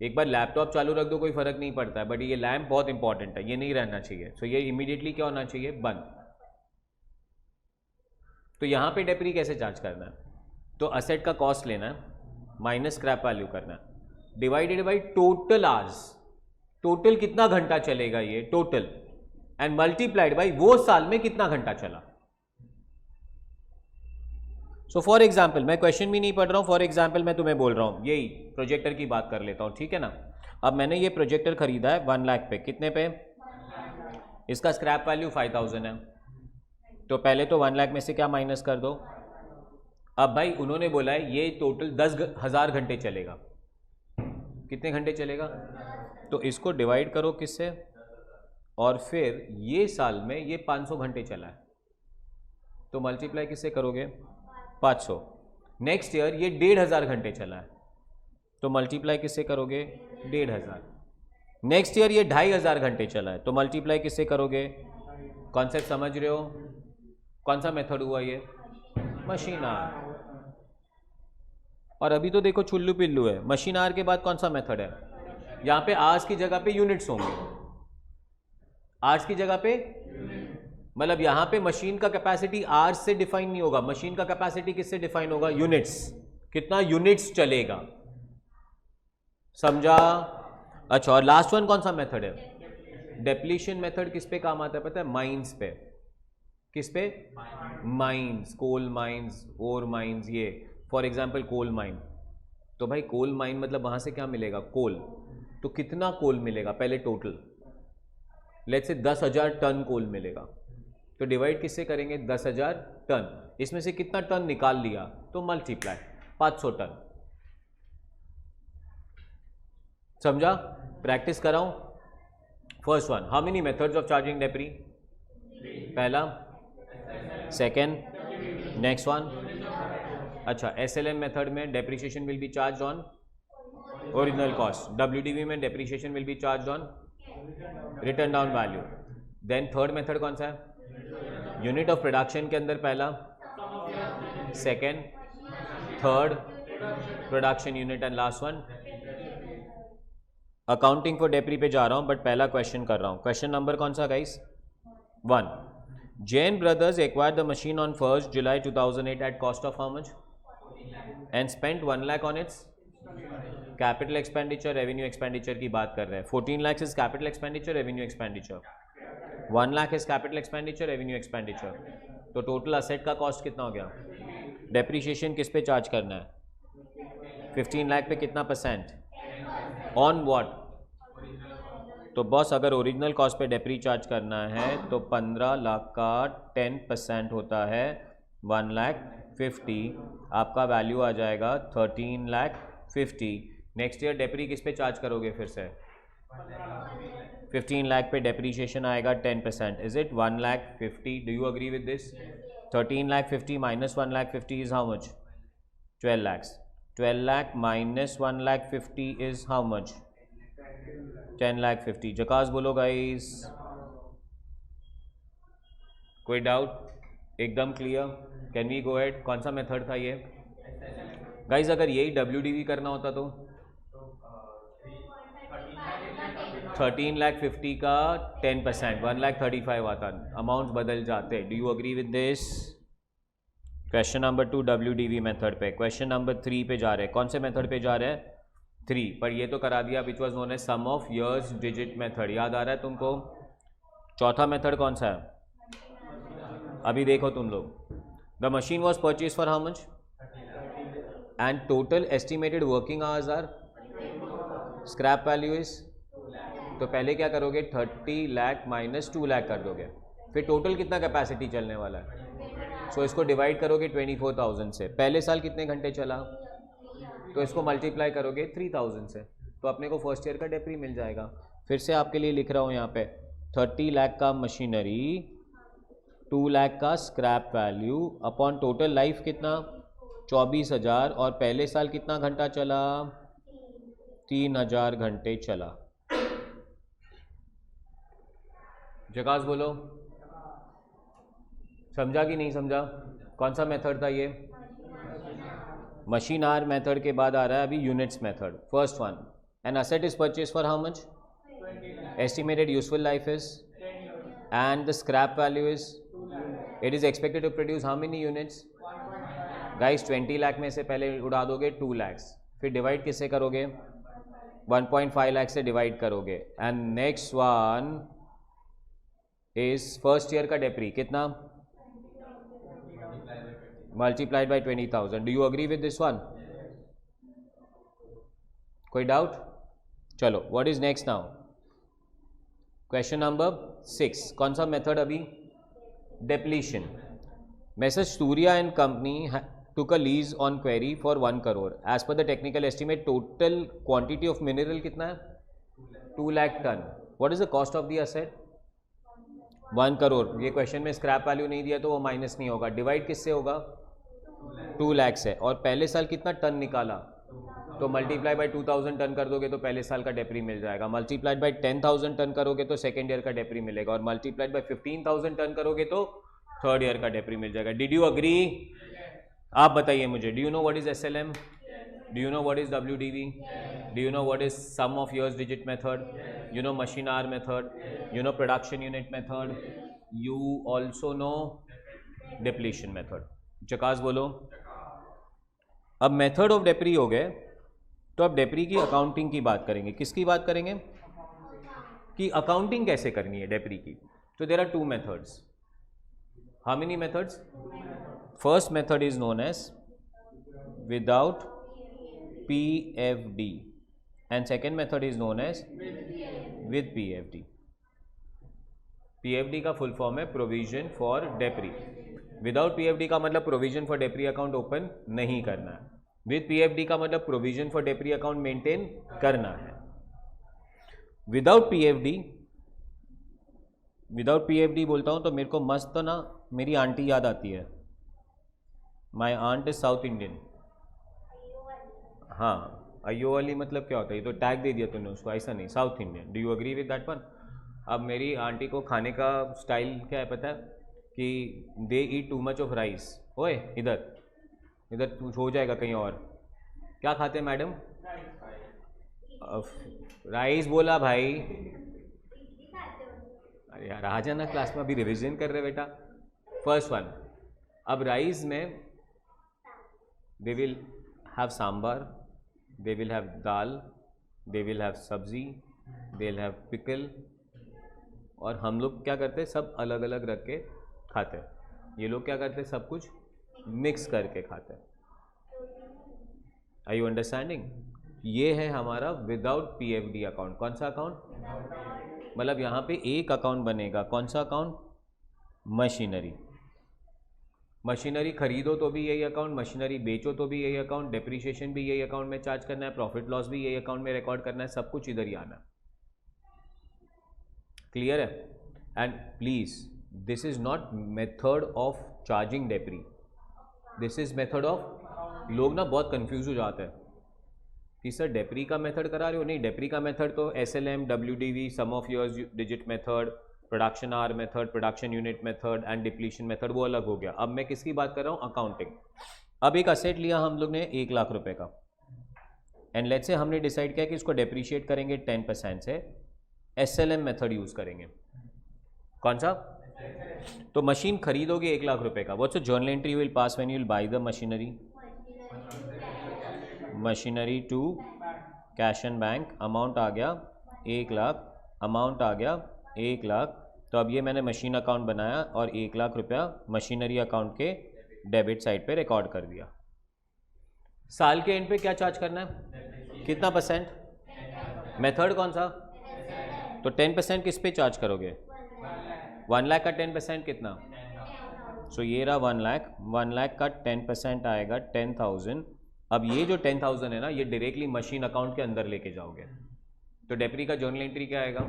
[SPEAKER 1] एक बार लैपटॉप चालू रख दो कोई फर्क नहीं पड़ता है, बट ये लैम्प बहुत इंपॉर्टेंट है, ये नहीं रहना चाहिए। सो ये इमीडिएटली क्या होना चाहिए, बंद। तो यहाँ पे डेप्री कैसे चार्ज करना है, तो असेट का कॉस्ट लेना है माइनस स्क्रैप वैल्यू करना है divided by total hours, total कितना घंटा चलेगा ये टोटल, एंड मल्टीप्लाइड बाई वो साल में कितना घंटा चला। सो फॉर एग्जाम्पल, मैं क्वेश्चन भी नहीं पढ़ रहा हूं, फॉर एग्जाम्पल मैं तुम्हें बोल रहा हूं, यही प्रोजेक्टर की बात कर लेता हूं, ठीक है ना। अब मैंने ये प्रोजेक्टर खरीदा है 1 लाख पे, कितने पे, इसका स्क्रैप वैल्यू 5000 है, तो पहले तो 1 लाख में से क्या माइनस कर दो। अब भाई उन्होंने बोला है ये टोटल 10,000 घंटे चलेगा। कितने घंटे चलेगा? तो इसको डिवाइड करो किससे, और फिर ये साल में ये 500 घंटे चला है, तो मल्टीप्लाई किससे करोगे? 500। नेक्स्ट ईयर ये 1,500 घंटे चला है, तो मल्टीप्लाई किससे करोगे? 1,500। नेक्स्ट ईयर ये 2,500 घंटे चला है, तो मल्टीप्लाई किससे करोगे? कॉन्सेप्ट समझ रहे हो? कौन सा मेथड हुआ ये? मशीन आर। और अभी तो देखो चुल्लू पिल्लू है, मशीन आर के बाद कौन सा मेथड है? यहाँ पे आवर्स की जगह पे यूनिट्स होंगे, आवर्स की जगह पे, मतलब यहाँ पे मशीन का कैपेसिटी आवर्स से डिफाइन नहीं होगा, मशीन का कैपेसिटी किससे डिफाइन होगा? यूनिट्स। कितना यूनिट्स चलेगा, समझा? अच्छा, और लास्ट वन कौन सा मेथड है? डेप्लीशन मेथड किस पे काम आता है पता है? माइंस पे। किस पे? Mines, coal mines, ore mines. ये फॉर एग्जांपल कोल माइन, तो भाई कोल माइन मतलब वहां से क्या मिलेगा? कोल। तो कितना कोल मिलेगा पहले? Total let's say 10,000 ton coal मिलेगा, तो डिवाइड किससे करेंगे? 10,000 टन। इसमें से कितना टन निकाल लिया, तो मल्टीप्लाई 500 टन। समझा? प्रैक्टिस कराऊं? First one, how many methods of charging depre? पहला, सेकेंड, नेक्स्ट वन। अच्छा, SLM मेथड में depreciation will be charge on original cost, WDV में depreciation will be charge on written down value. Then third method कौन सा है? यूनिट ऑफ प्रोडक्शन के अंदर पहला, second, third production unit and last one. Accounting for depre पे जा रहा हूं, बट पहला क्वेश्चन कर रहा हूं। क्वेश्चन नंबर कौन सा guys? 1. Jain Brothers acquired the machine on 1st July 2008 at cost of how much? And spent 1 lakh on its capital expenditure, revenue expenditure की बात कर रहे हैं। 14 lakhs is capital expenditure, revenue expenditure. 1 lakh is capital expenditure, revenue expenditure. तो टोटल असेट का कॉस्ट कितना हो गया? डेप्रीशिएशन किस पे चार्ज करना है? 15 लाख पे कितना परसेंट? On what? तो बॉस अगर ओरिजिनल कॉस्ट पे डेप्री चार्ज करना है तो 15 लाख का 10% होता है 1,50,000, आपका वैल्यू आ जाएगा 13,50,000। नेक्स्ट ईयर डेप्री किस पे चार्ज करोगे फिर से? 15 लाख पे डेप्रीशिएशन आएगा 10%, is it 1,50,000? Do you agree with this? 13,50,000 minus 1,50,000 is how much? 12 lakhs. 12 lakh minus 1,50,000 is how much? 10,50,000। जकास बोलो गाइस, कोई डाउट? एकदम clear? Can we go ahead? कौन सा मेथड था ये गाइस? अगर यही WDV करना होता तो 13,50,000 का 10% 1,35,000 आता, अमाउंट बदल जाते। Do you agree with this? Question number 2 WDV method पे। क्वेश्चन नंबर 3 पे जा रहे हैं। कौन से मेथड पे जा रहे हैं? 3, पर ये तो करा दिया which was known as sum of years digit method. याद आ रहा है तुमको? चौथा मेथड कौन सा है? अभी देखो तुम लोग। The machine was purchase for how much and total estimated working hours are, scrap value is, तो पहले क्या करोगे? 30 लाख माइनस 2 लाख कर दोगे, फिर टोटल कितना कैपेसिटी चलने वाला है, सो इसको डिवाइड करोगे 24,000 से। पहले साल कितने घंटे चला, तो इसको मल्टीप्लाई करोगे 3,000 से, तो अपने को फर्स्ट ईयर का डेप्री मिल जाएगा। फिर से आपके लिए लिख रहा हूँ यहाँ पे 30 लाख का मशीनरी, 2 लाख का scrap value upon total life कितना? 24,000, और पहले साल कितना घंटा चला? 3,000 घंटे चला। जकास बोलो, समझा कि नहीं समझा? कौन सा मेथड था ये? मशीन आर मेथड के बाद आ रहा है अभी units method. First one, an asset is purchase for how much? Estimated useful life is, and the scrap value is, it is expected to produce how many units? Guys 20 lakh में से पहले उड़ा दोगे 2 lakhs, फिर डिवाइड किससे करोगे? 1.5 लाख से डिवाइड करोगे। And next one is first year का डेप्री कितना? Multiplied by 20,000। Do you agree with this one? कोई डाउट? चलो, what is next now? Question number 6, कौन सा मेथड अभी? Depletion. Message Surya and company took a lease on query for 1 crore. As per the technical estimate, total quantity of mineral कितना है? 2 lakh ton. What is the cost of the asset? 1 crore. ये क्वेश्चन में स्क्रैप वैल्यू नहीं दिया तो वो माइनस नहीं होगा. डिवाइड किससे होगा? 2 लाख से. और पहले साल कितना टन निकाला? तो मल्टीप्लाई बाय 2000 टन कर दोगे तो पहले साल का डेप्री मिल जाएगा. मल्टीप्लाइड बाय 10,000 टन करोगे तो सेकेंड ईयर का डेप्री मिलेगा. और मल्टीप्लाइड बाय 15,000 टन करोगे तो थर्ड ईयर का डेप्री मिल जाएगा. Did you agree? आप बताइए मुझे. Do you know what is SLM? Do you know what is WDV? Do you know what is sum of years digit method? You know machine hour method? You know production unit method? You also know depletion method. जकास बोलो. अब मेथड ऑफ डेप्री हो गए तो अब डेप्री की अकाउंटिंग की बात करेंगे. किसकी बात करेंगे? कि अकाउंटिंग कैसे करनी है डेप्री की. तो there are 2 methods. How many methods? First method is known as without PFD and second method is known as with PFD. PFD का फुल फॉर्म है प्रोविजन फॉर डेप्री. विदाउट PFD का मतलब provision for depre account open नहीं करना है. विद PFD का मतलब provision for depre account maintain करना है. विदाउट PFD बोलता हूँ तो मेरे को मस्त ना मेरी आंटी याद आती है. My aunt is South Indian. हाँ, अयो वाली मतलब क्या होता है? ये तो टैग दे दिया तूने उसको. ऐसा नहीं, south Indian. Do you agree with that one? अब मेरी आंटी को खाने का स्टाइल क्या है पता है? कि दे ईट टू मच ऑफ राइस. ओए इधर हो जाएगा कहीं और. क्या खाते हैं मैडम? राइस बोला भाई. अरे यार आ जाना क्लास में, अभी रिविजन कर रहे बेटा. First one. अब राइस में they will have sambar, they will have dal, they will have सब्जी, they will have pickle. और हम लोग क्या करते हैं? सब अलग अलग रख के खाते हैं. ये लोग क्या करते हैं? सब कुछ मिक्स करके खाते हैं. Are you understanding? ये है हमारा विदाउट PFD अकाउंट. कौन सा अकाउंट? मतलब यहाँ पे एक अकाउंट बनेगा. कौन सा अकाउंट? मशीनरी. मशीनरी खरीदो तो भी यही अकाउंट, मशीनरी बेचो तो भी यही अकाउंट, डेप्रीशिएशन भी यही अकाउंट में चार्ज करना है, प्रॉफिट लॉस भी यही अकाउंट में रिकॉर्ड करना है. सब कुछ इधर ही आना. क्लियर है? And please this is not method of charging depre. This is method of. लोग ना बहुत कंफ्यूज हो जाते हैं कि सर डेप्री का मेथड करा रहे हो. नहीं, डेप्री का मेथड तो SLM, WDV, sum of years digit method, production hour method, production unit method and depletion method, वो अलग हो गया. अब मैं किसकी बात कर रहा हूँ? अकाउंटिंग. अब एक असेट लिया हम लोग ने 1 लाख रुपए का. एंड लेट्स से हमने डिसाइड किया कि इसको डेप्रीशिएट करेंगे 10% से. SLM मेथड यूज करेंगे. कौन सा? तो मशीन खरीदोगे 1 लाख रुपए का. What's the journal entry you will pass when you will buy the machinery? Machinery to cash and bank. Amount आ गया 1 लाख. अमाउंट आ गया 1 लाख. तो अब ये मैंने मशीन अकाउंट बनाया और 1 लाख रुपया मशीनरी अकाउंट के डेबिट साइड पे रिकॉर्ड कर दिया. साल के एंड पे क्या चार्ज करना है? कितना परसेंट? मेथड कौन सा? तो 10% किस पे चार्ज करोगे? 1 लाख का 10% कितना? सो ये रहा 1 लाख. 1 लाख का 10% आएगा 10,000. अब ये जो 10,000 है ना, ये डायरेक्टली मशीन अकाउंट के अंदर लेके जाओगे. तो डेप्री का जर्नल एंट्री क्या आएगा?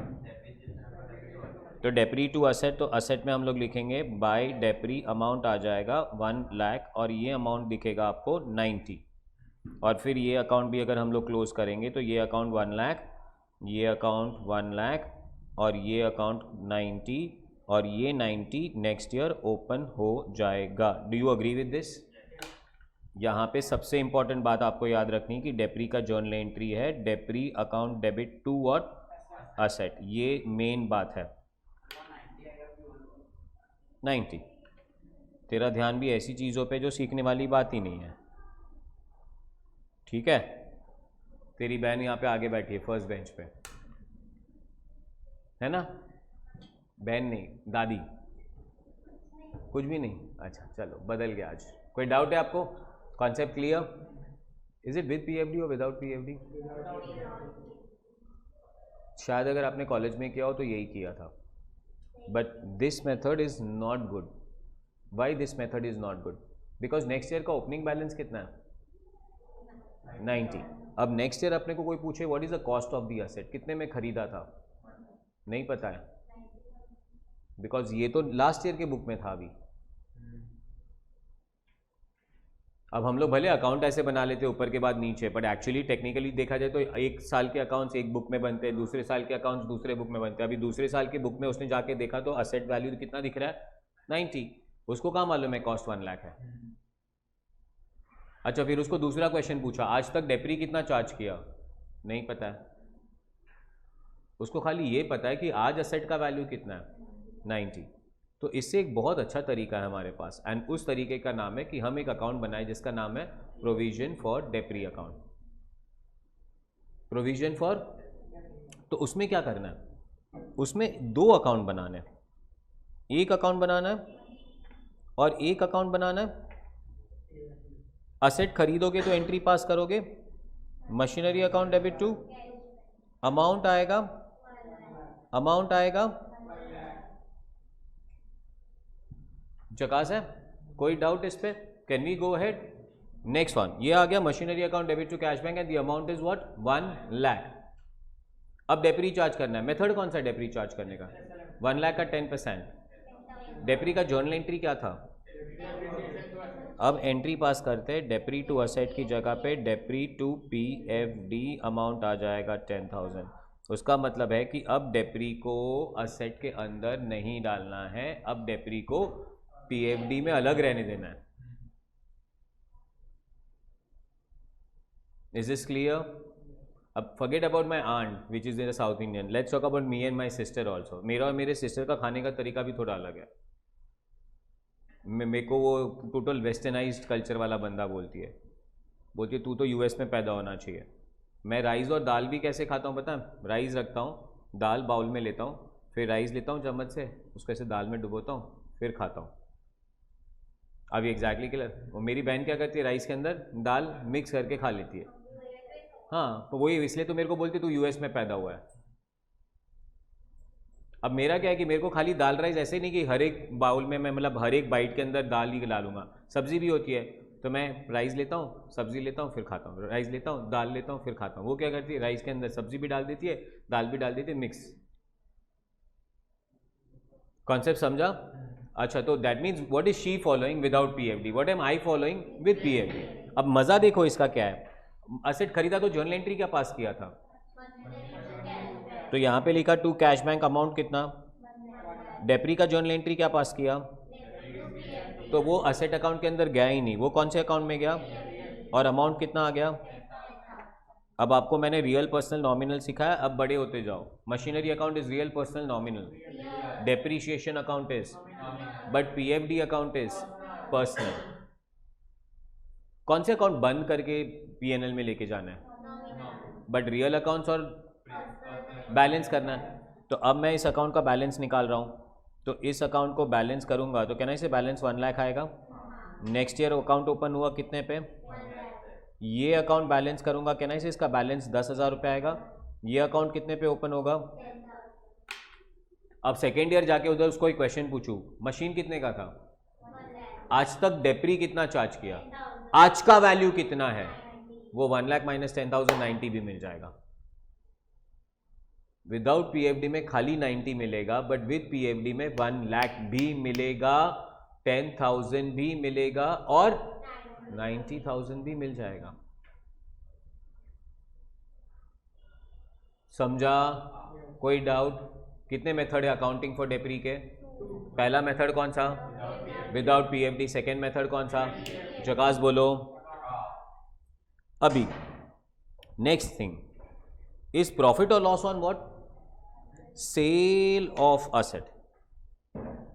[SPEAKER 1] तो डेप्री टू असेट. तो असेट में हम लोग लिखेंगे बाय डेप्री. अमाउंट आ जाएगा 1 लाख और ये अमाउंट दिखेगा आपको 90. और फिर ये अकाउंट भी अगर हम लोग क्लोज करेंगे तो ये अकाउंट 1 लाख, ये अकाउंट 1 लाख और ये अकाउंट 90 और ये 90 नेक्स्ट ईयर ओपन हो जाएगा. Do you agree with this? यहाँ पे सबसे इंपॉर्टेंट बात आपको याद रखनी कि डेप्री का जर्नल एंट्री है depre account debit to what? Asset. ये मेन बात है. 90. तेरा ध्यान भी ऐसी चीज़ों पे जो सीखने वाली बात ही नहीं है. ठीक है? तेरी बहन यहाँ पे आगे बैठी है फर्स्ट बेंच पे, है ना? बहन नहीं, दादी. कुछ भी नहीं. अच्छा चलो, बदल गया आज. कोई डाउट है आपको? Concept clear? Is it with PFD और विदाउट PFD? शायद अगर आपने कॉलेज में किया हो तो यही किया था, but this method is not good. Why this method is not good? Because next year का ओपनिंग बैलेंस कितना है? 90. अब नेक्स्ट ईयर अपने को कोई पूछे what is the cost of the asset, कितने में खरीदा था, नहीं पता है, बिकॉज ये तो लास्ट ईयर के बुक में था अभी. अब हम लोग भले अकाउंट ऐसे बना लेते ऊपर के बाद नीचे, बट एक्चुअली टेक्निकली देखा जाए तो एक साल के अकाउंट्स एक बुक में बनते हैं, दूसरे साल के अकाउंट्स दूसरे बुक में बनते हैं. अभी दूसरे साल की बुक में उसने जाके देखा तो असेट वैल्यू कितना दिख रहा है? 90. उसको कहाँ मालूम है कॉस्ट 1 लाख है? अच्छा, फिर उसको दूसरा क्वेश्चन पूछा, आज तक डेप्री कितना चार्ज किया, नहीं पता है. उसको खाली ये पता है कि आज असेट का वैल्यू कितना है, 90. तो इससे एक बहुत अच्छा तरीका है हमारे पास, एंड उस तरीके का नाम है कि हम एक अकाउंट बनाए जिसका नाम है provision for depre account. Provision for, तो उसमें क्या करना है? उसमें 2 अकाउंट बनाने हैं. एक अकाउंट बनाना है और एक अकाउंट बनाना है. असेट खरीदोगे तो एंट्री पास करोगे, machinery account debit to, amount आएगा जकास है. कोई डाउट इस पे? Can we go ahead? Next one, ये आ गया machinery account debit to cash bank and the amount is what? 1 lakh. अब डेप्री चार्ज करना है. मेथड कौन सा डेप्री चार्ज करने का? 1 लाख का 10%. डेप्री का जर्नल एंट्री क्या था? अब एंट्री पास करते, डेप्री टू असेट की जगह पे डेप्री टू PFD अमाउंट आ जाएगा 10,000. उसका मतलब है कि अब डेप्री को असेट के अंदर नहीं डालना है, अब डेप्री को PFD में अलग रहने देना है. Is this clear? अब forget about my aunt which is in the south Indian, let's talk about me and my sister also. मेरा और मेरे सिस्टर का खाने का तरीका भी थोड़ा अलग है. मेरे को वो टोटल वेस्टर्नाइज्ड कल्चर वाला बंदा बोलती है तू तो US में पैदा होना चाहिए. मैं राइस और दाल भी कैसे खाता हूँ पता है? राइस रखता हूँ, दाल बाउल में लेता हूँ, फिर राइस लेता हूँ चम्मच से, उसको ऐसे दाल में डुबोता हूँ, फिर खाता हूँ. अभी एग्जैक्टली क्लियर. वो मेरी बहन क्या करती है, राइस के अंदर दाल मिक्स करके खा लेती है. हाँ, तो वही इसलिए तो मेरे को बोलती है तू US में पैदा हुआ है. अब मेरा क्या है कि मेरे को खाली दाल राइस ऐसे नहीं कि हर एक बाउल में मैं मतलब हर एक बाइट के अंदर दाल ही डालूंगा. सब्जी भी होती है तो मैं राइस लेता हूँ, सब्जी लेता हूँ, फिर खाता हूँ, राइस लेता हूँ, दाल लेता हूँ, फिर खाता हूँ. वो क्या करती है, राइस के अंदर सब्जी भी डाल देती है, दाल भी डाल देती है, मिक्स. कॉन्सेप्ट समझा? अच्छा, तो that means what is she following without PFD, what am I following with PFD. अब मज़ा देखो इसका क्या है. असेट खरीदा तो जर्नल एंट्री क्या पास किया था? तो यहाँ पे लिखा टू कैश बैंक अमाउंट कितना. डेप्री का जर्नल एंट्री क्या पास किया? तो वो असेट अकाउंट के अंदर गया ही नहीं, वो कौन से अकाउंट में गया? और अमाउंट कितना आ गया? अब आपको मैंने रियल पर्सनल नॉमिनल सिखाया, अब बड़े होते जाओ. Machinery account is real personal nominal, depreciation account is, but PFD account is personal. कौन से अकाउंट बंद करके PNL में लेके जाना है? बट रियल अकाउंट्स और बैलेंस करना है. तो अब मैं इस अकाउंट का बैलेंस निकाल रहा हूँ, तो इस अकाउंट को बैलेंस करूँगा तो कहना इसे बैलेंस 1 लाख आएगा. नेक्स्ट ईयर अकाउंट ओपन हुआ कितने पे? ये अकाउंट बैलेंस करूँगा, कहना इसे इसका बैलेंस 10,000 रुपये आएगा. ये अकाउंट कितने पे ओपन होगा? अब सेकेंड ईयर जाके उधर उसको एक क्वेश्चन पूछूँ, मशीन कितने का था, आज तक डेप्री कितना चार्ज किया, आज का वैल्यू कितना है, वो 1 लाख माइनस 10,000 90 भी मिल जाएगा. विदाउट PFD में खाली 90 मिलेगा, बट विद PFD में 1 लाख भी मिलेगा, 10,000 भी मिलेगा और 90,000 भी मिल जाएगा. समझा? कोई डाउट? कितने मेथड है अकाउंटिंग फॉर डेप्री के? पहला मेथड कौन सा? Without PFD. सेकेंड मेथड कौन सा? जकास बोलो. अभी नेक्स्ट थिंग इज प्रॉफिट और loss on what? Sale of asset.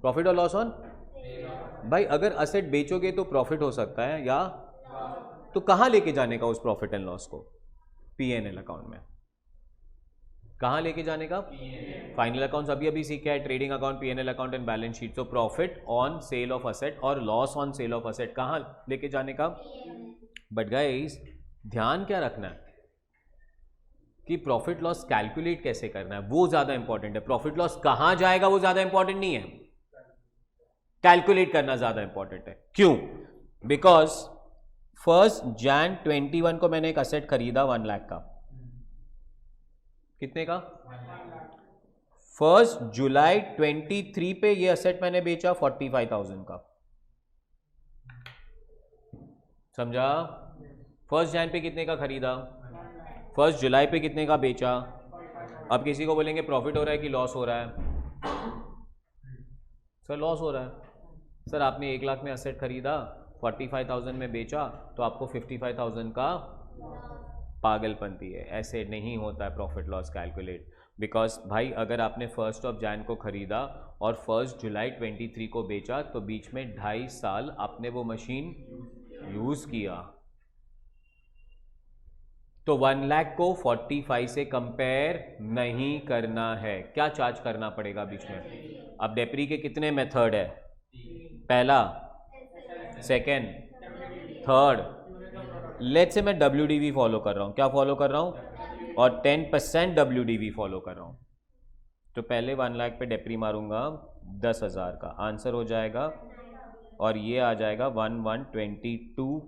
[SPEAKER 1] Profit और लॉस ऑन, भाई अगर असेट बेचोगे तो प्रॉफिट हो सकता है या तो कहां लेके जाने का उस प्रॉफिट एंड लॉस को? PNL अकाउंट में. कहां लेके जाने का? फाइनल अकाउंट्स अभी अभी सीखा है, trading account, PNL account and balance sheet. तो profit on sale of asset और loss on sale of asset कहां लेके जाने का? बट गाइस ध्यान क्या रखना है कि प्रॉफिट लॉस कैलकुलेट कैसे करना है वो ज्यादा इंपॉर्टेंट है। प्रॉफिट लॉस कहां जाएगा वो ज्यादा इंपॉर्टेंट नहीं है, कैलकुलेट करना ज्यादा इंपॉर्टेंट है। क्यों? बिकॉज 1 Jan 21 को मैंने एक असेट खरीदा 1 लाख का। कितने का? 1 जुलाई 23 पे ये असेट मैंने बेचा 45,000 का। समझा? 1 Jan पे कितने का खरीदा, 1 जुलाई पे कितने का बेचा। अब किसी को बोलेंगे प्रॉफिट हो रहा है कि लॉस हो रहा है? सर लॉस हो रहा है। सर आपने 1 लाख में असेट खरीदा, 45,000 में बेचा, तो आपको 55,000 का पागलपंती है। ऐसे नहीं होता है प्रॉफिट लॉस कैलकुलेट। बिकॉज भाई अगर आपने 1 Jan को खरीदा और 1 जुलाई 23 को बेचा तो बीच में 2.5 साल आपने वो मशीन यूज किया, तो 1 लाख को 45 से कंपेयर नहीं करना है। क्या चार्ज करना पड़ेगा बीच में? अब डेप्री के कितने मेथड है? पहला, सेकेंड, थर्ड। लेट्स से मैं WDV फॉलो कर रहा हूं। क्या फॉलो कर रहा हूं? और 10% WDV फॉलो कर रहा हूं। तो पहले 1 लाख पे डेप्री मारूंगा 10,000 का, आंसर हो जाएगा और ये आ जाएगा 1122,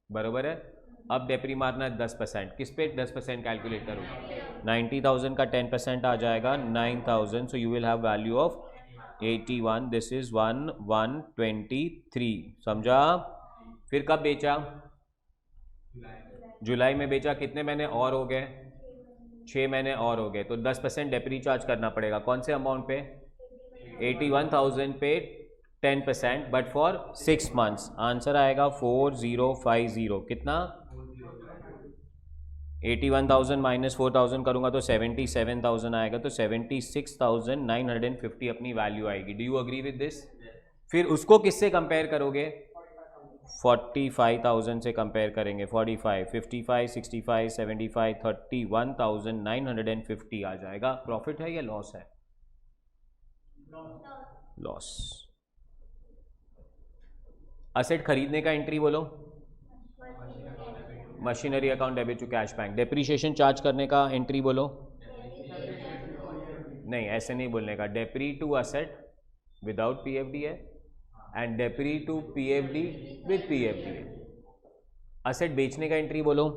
[SPEAKER 1] बराबर है। अब डेप्री मारना है 10%। किस पे 10% कैलकुलेट करूँ? 90,000 का 10% आ जाएगा 9,000। So you will have value of 81। This is 1123। समझा? फिर कब बेचा? जुलाई में बेचा। कितने महीने और हो गए? 6 महीने और हो गए। तो 10% डेप्री चार्ज करना पड़ेगा। कौन से अमाउंट पे? 81,000 पे 10%, बट फॉर 6 मंथ्स। आंसर आएगा 4050। कितना? 81,000 माइनस 4,000 करूंगा तो 77,000 आएगा। तो 76,950 अपनी वैल्यू आएगी। Do you agree with this? फिर उसको किससे कंपेयर करोगे? 45,000 से कंपेयर करेंगे। 45, 55, 65, 75, 31,950 आ जाएगा। प्रॉफिट है या लॉस है? लॉस। असेट खरीदने का एंट्री बोलो। Machinery account debit to cash bank. Depreciation charge करने का एंट्री बोलो। नहीं, ऐसे नहीं बोलने का। Depre to asset without PFD है and depre to PFD with PFD है। असेट बेचने का एंट्री बोलो।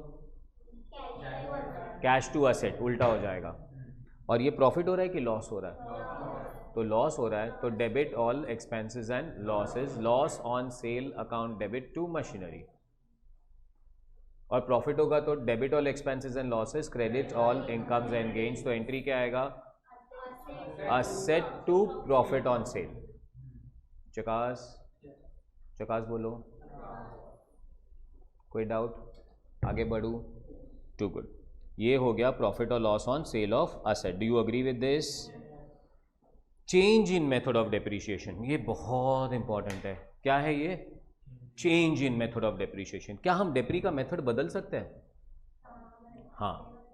[SPEAKER 1] कैश टू असेट, उल्टा हो जाएगा। और ये प्रॉफिट हो रहा है कि लॉस हो रहा है? तो लॉस हो रहा है, तो debit all expenses and losses. Loss on sale account debit to machinery. और प्रॉफिट होगा तो debit all expenses and losses, credit all incomes and gains. तो एंट्री क्या आएगा? Asset to profit on sale. चकास चकास बोलो। कोई डाउट? आगे बढ़ू? Too good. ये हो गया प्रॉफिट और loss on sale of asset. Do you agree with this? Change in method of depreciation, ये बहुत इंपॉर्टेंट है। क्या है ये? Change in method of depreciation. क्या हम डेप्री का मेथड बदल सकते हैं? हाँ,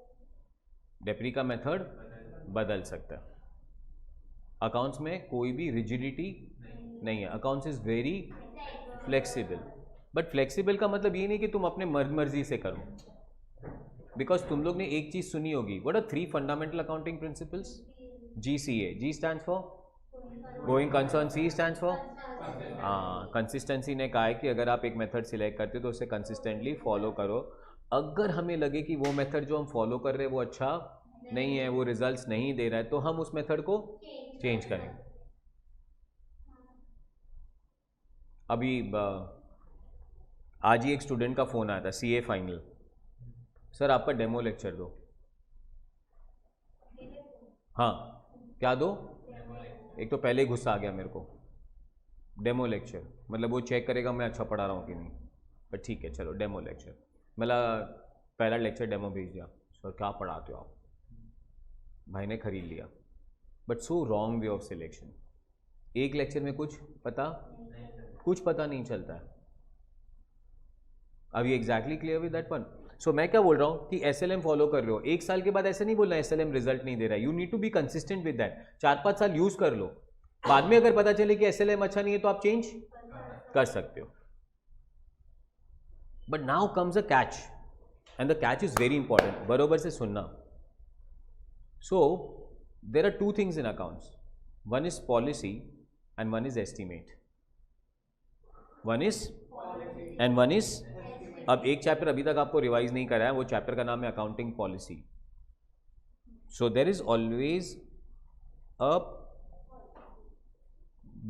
[SPEAKER 1] डेप्री का मेथड बदल सकता है। अकाउंट्स में कोई भी रिजिडिटी नहीं है। Accounts is very flexible. But flexible का मतलब ये नहीं कि तुम अपने मर्जी से करो। बिकॉज तुम लोग ने एक चीज सुनी होगी, what are 3 fundamental accounting principles? GCA। G stands for going concern, C stands for consistency. ने कहा है कि अगर आप एक मेथड सिलेक्ट करते हो तो उसे कंसिस्टेंटली फॉलो करो। अगर हमें लगे कि वो मेथड जो हम फॉलो कर रहे हैं वो अच्छा नहीं है, वो रिजल्ट्स नहीं दे रहा है, तो हम उस मेथड को चेंज करेंगे। अभी आज ही एक स्टूडेंट का फ़ोन आया था, CA फाइनल। सर आपका डेमो लेक्चर दो। हाँ, क्या दो? एक तो पहले ही गुस्सा आ गया मेरे को। डेमो लेक्चर मतलब वो चेक करेगा मैं अच्छा पढ़ा रहा हूँ कि नहीं। पर ठीक है चलो, डेमो लेक्चर। मतलब पहला लेक्चर डेमो भेज दिया। सर क्या पढ़ाते हो आप? भाई ने खरीद लिया। But so wrong way of selection. एक लेक्चर में कुछ पता नहीं चलता है। अभी exactly clear with that one. So मैं क्या बोल रहा हूँ कि SLM फॉलो कर रहे हो, 1 साल के बाद ऐसे नहीं बोलना SLM रिजल्ट नहीं दे रहा है। You need to be consistent with that. 4-5 साल यूज कर लो, बाद में अगर पता चले कि SLM अच्छा नहीं है तो आप चेंज कर सकते हो। But now comes a catch, and the catch is very important. बरोबर से सुनना। So there are two things in accounts. One is policy and one is estimate. One is and one is, अब एक चैप्टर अभी तक आपको रिवाइज नहीं करा है, वो चैप्टर का नाम है accounting policy. So there is always a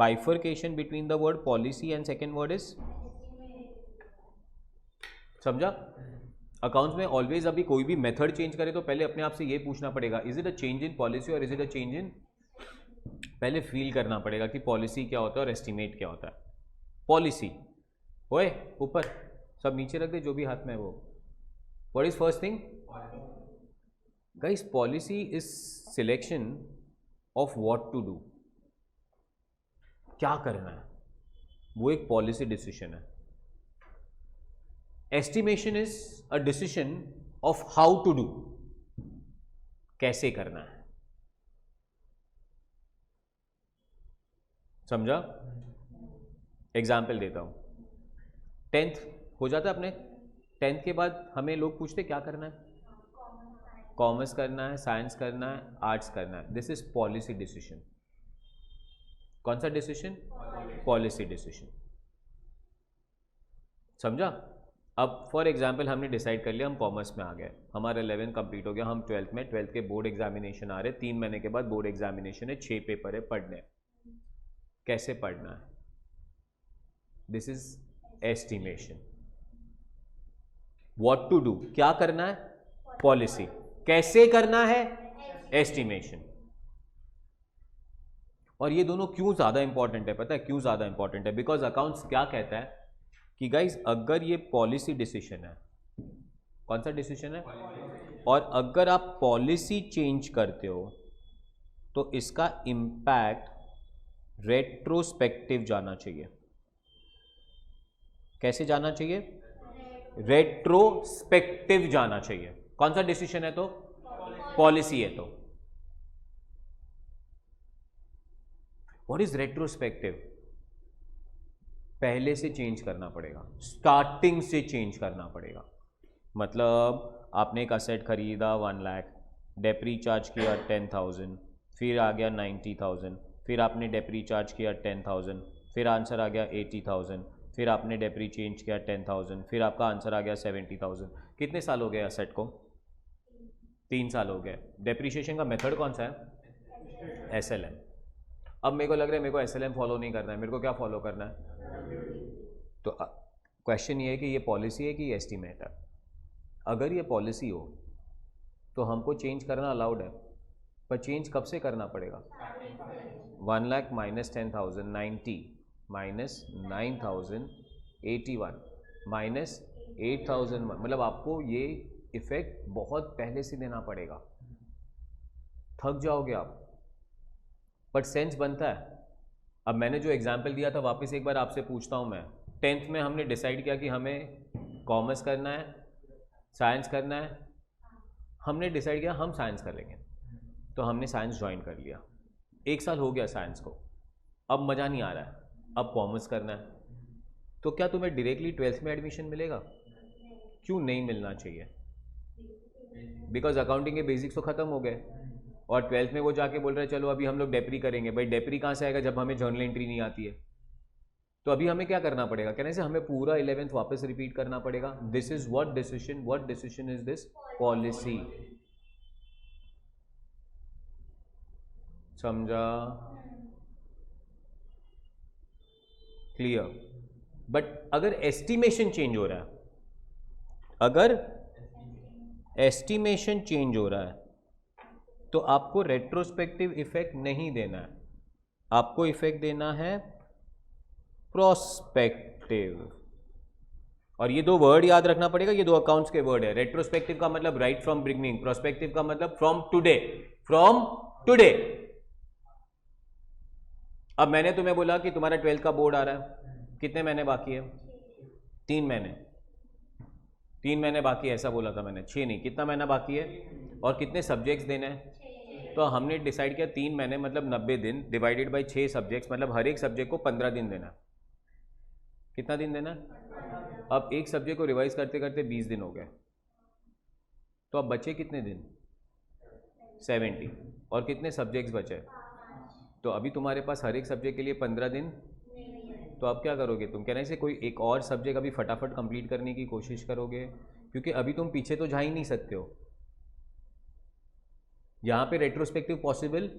[SPEAKER 1] bifurcation between the word policy and second word is, समझा? अकाउंट्स में ऑलवेज अभी कोई भी मेथड चेंज करे तो पहले अपने आप से ये पूछना पड़ेगा, is it a change in policy और is it a change in, पहले फील करना पड़ेगा कि पॉलिसी क्या होता है और एस्टिमेट क्या होता है. पॉलिसी ओए ऊपर, सब नीचे रख दे जो भी हाथ में है वो. What is first thing guys? Policy is selection of what to do, क्या करना है, वो एक पॉलिसी डिसीजन है. Estimation is a decision of how to do, कैसे करना है. समझा? एग्जाम्पल देता हूं. 10th हो जाता है अपने, 10th के बाद हमें लोग पूछते क्या करना है, कॉमर्स करना है, साइंस करना है, आर्ट्स करना है. This is policy decision. कौन सा डिसीजन? Policy decision. समझा? अब फॉर एग्जाम्पल हमने डिसाइड कर लिया हम कॉमर्स में आ गए, हमारा 11 कंप्लीट हो गया, हम 12th में, 12th के बोर्ड एग्जामिनेशन आ रहे, 3 महीने के बाद बोर्ड एग्जामिनेशन है, 6 पेपर है पढ़ने. कैसे पढ़ना है? This is estimation. What to do, क्या करना है, पॉलिसी. कैसे करना है, एस्टिमेशन. और ये दोनों क्यों ज्यादा इंपॉर्टेंट है? पता है क्यों ज्यादा इंपॉर्टेंट है? बिकॉज अकाउंट्स क्या कहता है कि गाइज अगर ये पॉलिसी डिसीजन है, कौन सा डिसीजन है, और अगर आप पॉलिसी चेंज करते हो तो इसका इंपैक्ट रेट्रोस्पेक्टिव जाना चाहिए. कैसे जाना चाहिए? रेट्रोस्पेक्टिव जाना चाहिए. कौन सा डिसीजन है? तो पॉलिसी है. तो व्हाट इज रेट्रोस्पेक्टिव? पहले से चेंज करना पड़ेगा, स्टार्टिंग से चेंज करना पड़ेगा. मतलब आपने एक असेट खरीदा 1 लाख, डेप्री चार्ज किया 10,000, फिर आ गया 90,000, फिर आपने डेप्री चार्ज किया 10,000, फिर आंसर आ गया 80,000, फिर आपने डेप्री चेंज किया 10,000, फिर आपका आंसर आ गया 70,000. कितने साल हो गए असेट को? 3 साल हो गए. डेप्रीशिएशन का मेथड कौन सा है? SLM. अब मेरे को लग रहा है मेरे को SLM फॉलो नहीं करना है, मेरे को क्या फॉलो करना है? तो क्वेश्चन ये है कि ये पॉलिसी है कि ये एस्टीमेट है. अगर ये पॉलिसी हो तो हमको चेंज करना अलाउड है, पर चेंज कब से करना पड़ेगा? 1 लाख माइनस 10,000 90 माइनस 9,000 81 माइनस 8,000, मतलब आपको ये इफेक्ट बहुत पहले से देना पड़ेगा. थक जाओगे आप, बट सेंस बनता है. अब मैंने जो एग्जाम्पल दिया था वापस एक बार आपसे पूछता हूँ मैं. 10th में हमने डिसाइड किया कि हमें कॉमर्स करना है, साइंस करना है. हमने डिसाइड किया हम साइंस कर लेंगे, तो हमने साइंस ज्वाइन कर लिया. 1 साल हो गया साइंस को, अब मज़ा नहीं आ रहा है, अब कॉमर्स करना है. तो क्या तुम्हें डायरेक्टली 12th में एडमिशन मिलेगा? क्यों नहीं मिलना चाहिए? बिकॉज अकाउंटिंग के बेसिक्स तो ख़त्म हो गए, और 12th में वो जाके बोल रहे हैं चलो अभी हम लोग डेप्री करेंगे. भाई डेप्री कहाँ से आएगा जब हमें जर्नल एंट्री नहीं आती है? तो अभी हमें क्या करना पड़ेगा? कहने से हमें पूरा 11th वापस रिपीट करना पड़ेगा. This is what decision is this? Policy. समझा? क्लियर? बट अगर एस्टिमेशन चेंज हो रहा है, अगर एस्टिमेशन चेंज हो रहा है तो आपको रेट्रोस्पेक्टिव इफेक्ट नहीं देना है, आपको इफेक्ट देना है प्रोस्पेक्टिव. और ये 2 वर्ड याद रखना पड़ेगा, ये 2 अकाउंट्स के वर्ड है. रेट्रोस्पेक्टिव का मतलब राइट फ्रॉम बिगिनिंग, प्रोस्पेक्टिव का मतलब फ्रॉम टुडे. From today. अब मैंने तुम्हें बोला कि तुम्हारा 12th का बोर्ड आ रहा है, कितने महीने बाकी है? 3 महीने. 3 महीने बाकी है ऐसा बोला था मैंने, 6 नहीं. कितना महीना बाकी है और कितने सब्जेक्ट्स देने हैं? तो हमने डिसाइड किया 3 महीने मतलब 90 दिन डिवाइडेड बाय 6 सब्जेक्ट्स, मतलब हर एक सब्जेक्ट को 15 दिन देना. कितना दिन देना? अब एक सब्जेक्ट को रिवाइज करते करते 20 दिन हो गए, तो अब बचे कितने दिन? 70 और कितने सब्जेक्ट्स बचे? तो अभी तुम्हारे पास हर एक सब्जेक्ट के लिए 15 दिन, तो अब क्या करोगे तुम? कहने से कोई एक और सब्जेक्ट अभी फटाफट कंप्लीट करने की कोशिश करोगे, क्योंकि अभी तुम पीछे तो जा ही नहीं सकते हो। यहाँ पे रेट्रोस्पेक्टिव पॉसिबल